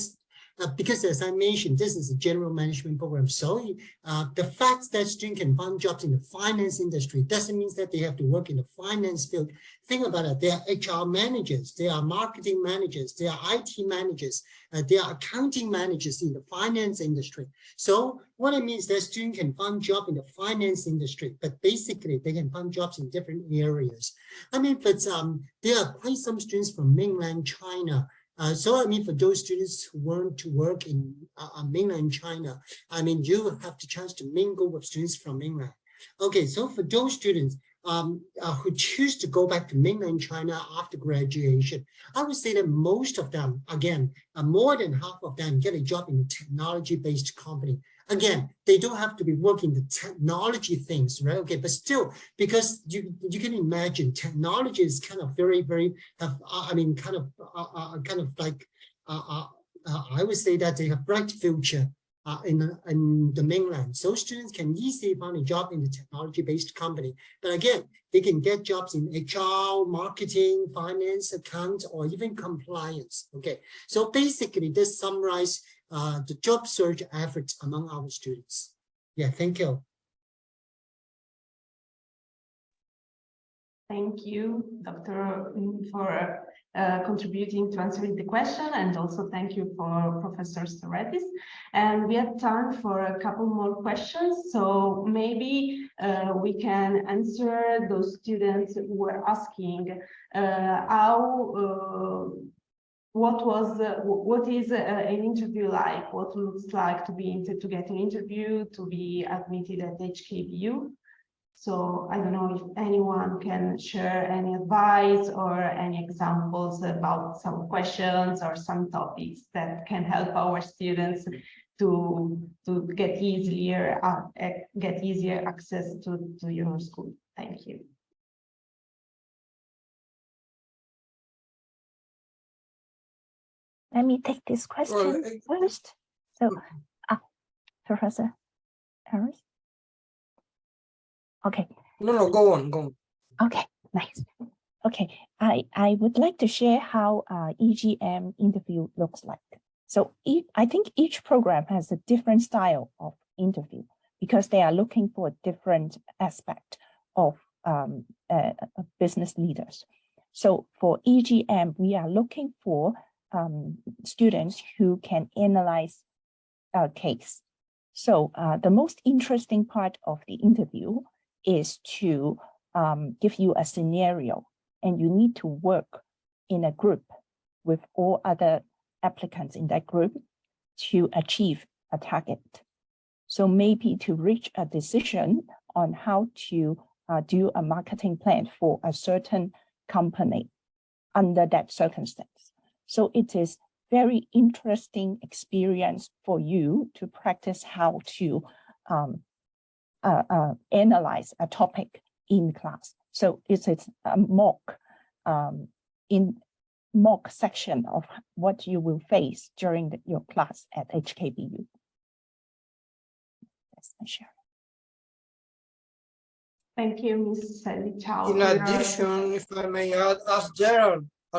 because as I mentioned, this is a general management program. So the fact that students can find jobs in the finance industry doesn't mean that they have to work in the finance field. Think about it. They are HR managers, they are marketing managers, they are IT managers, they are accounting managers in the finance industry. So what I mean is that students can find jobs in the finance industry, but basically they can find jobs in different areas. I mean, but there are quite some students from mainland China. So I mean, for those students who want to work in mainland China, I mean, you have the chance to mingle with students from mainland. Okay, so for those students who choose to go back to mainland China after graduation, I would say that most of them, again, more than half of them get a job in a technology-based company. Again, they don't have to be working the technology things, right? Okay, but still, because you can imagine technology is kind of very, I mean, kind of like, I would say that they have bright future in the mainland. So students can easily find a job in the technology-based company. But again, they can get jobs in HR, marketing, finance, account, or even compliance. Okay, so basically this summarizes the job search efforts among our students. Yeah, thank you. Thank you, Dr. for contributing to answering the question, and also thank you for Professor Storetis. And we have time for a couple more questions, so maybe we can answer those students who were asking what is an interview like? What looks like to get an interview, to be admitted at HKBU? So I don't know if anyone can share any advice or any examples about some questions or some topics that can help our students to get easier access to your school. Thank you. Let me take this question first. So, Professor Harris. Okay. No, go on. Okay, nice. Okay, I would like to share how EGM interview looks like. So I think each program has a different style of interview because they are looking for a different aspect of business leaders. So for EGM, we are looking for students who can analyze a case. So the most interesting part of the interview is to give you a scenario, and you need to work in a group with all other applicants in that group to achieve a target. So maybe to reach a decision on how to do a marketing plan for a certain company under that circumstance. So it is very interesting experience for you to practice how to analyze a topic in class. So it is a mock section of what you will face during your class at HKBU. That's my share. Thank you, Ms. Chow. In addition, if I may add, as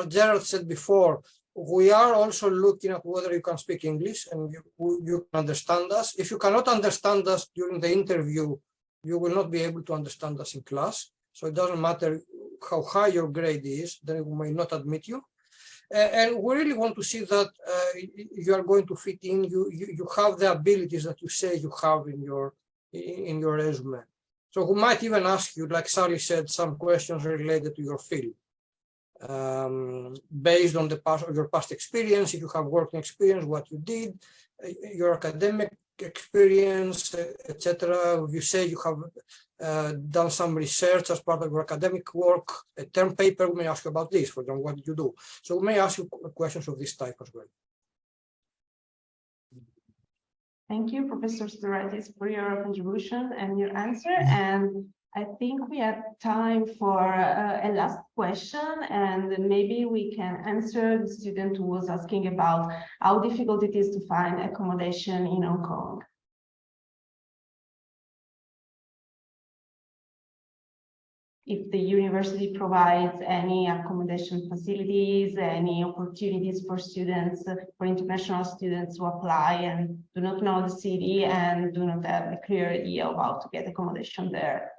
Gerald said before, we are also looking at whether you can speak English and you can understand us. If you cannot understand us during the interview, you will not be able to understand us in class. So it doesn't matter how high your grade is, then we may not admit you. And we really want to see that you are going to fit in. You have the abilities that you say you have in your resume. So we might even ask you, like Sally said, some questions related to your field, based on your past experience. If you have working experience, what you did, your academic experience, etc. You say you have done some research as part of your academic work, a term paper. We may ask you about this. For example, what did you do? So we may ask you questions of this type as well. Thank you, Professor Storatis, for your contribution and your answer. And I think we have time for a last question, and maybe we can answer the student who was asking about how difficult it is to find accommodation in Hong Kong. If the university provides any accommodation facilities, any opportunities for students, for international students who apply and do not know the city and do not have a clear idea of how to get accommodation there.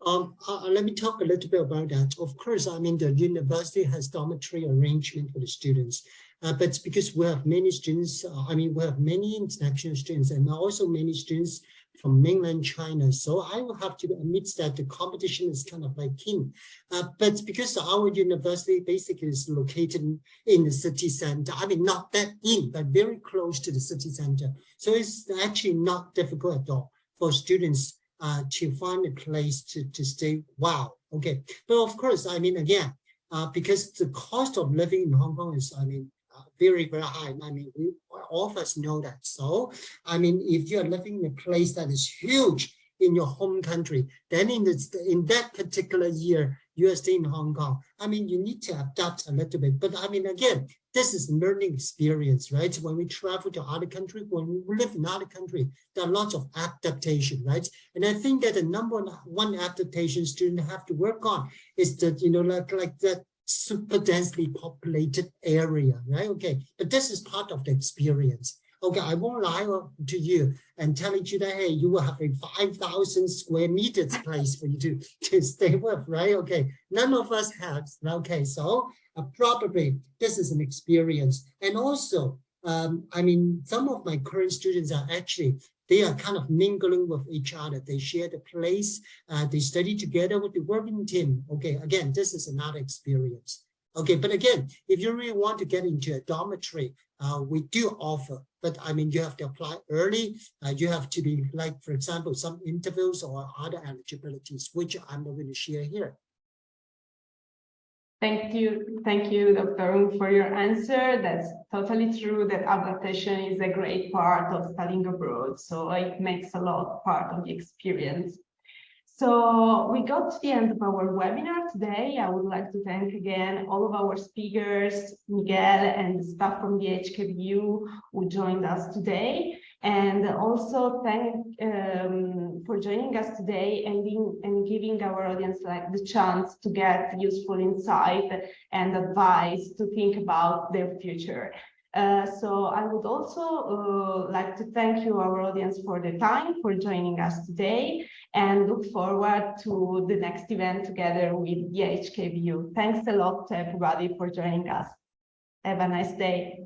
Let me talk a little bit about that. Of course, I mean, the university has dormitory arrangement for the students, but it's because we have many students, we have many international students and also many students from mainland China. So I will have to admit that the competition is kind of like keen. But because our university basically is located in the city center, I mean, not that in, but very close to the city center. So it's actually not difficult at all for students to find a place to stay. Wow. Okay. But of course, I mean, again, because the cost of living in Hong Kong is, very, very high. I mean, all of us know that. So, I mean, if you're living in a place that is huge in your home country, then in that particular year, you are staying in Hong Kong. I mean, you need to adapt a little bit. But I mean, again, this is learning experience, right? When we travel to other country, when we live in other country, there are lots of adaptation, right? And I think that the number one adaptation students have to work on is that, like that super densely populated area, right? Okay, but this is part of the experience. Okay, I won't lie to you and telling you that, hey, you will have a 5,000 square meters place for you to stay with, right? Okay, none of us have. Okay, so probably this is an experience. And also, I mean, some of my current students are actually, they are kind of mingling with each other. They share the place, they study together with the working team. Okay, again, this is another experience. Okay, but again, if you really want to get into a dormitory, we do offer, but I mean, you have to apply early. You have to be like, for example, some interviews or other eligibilities, which I'm not going to share here. Thank you, Dr. Ng, for your answer. That's totally true that adaptation is a great part of studying abroad. So it makes a lot part of the experience. So we got to the end of our webinar today. I would like to thank again all of our speakers, Miguel and the staff from the HKBU who joined us today. And also thank for joining us today and giving our audience like the chance to get useful insight and advice to think about their future. So I would also like to thank you, our audience, for the time, for joining us today, and look forward to the next event together with the HKBU. Thanks a lot to everybody for joining us. Have a nice day.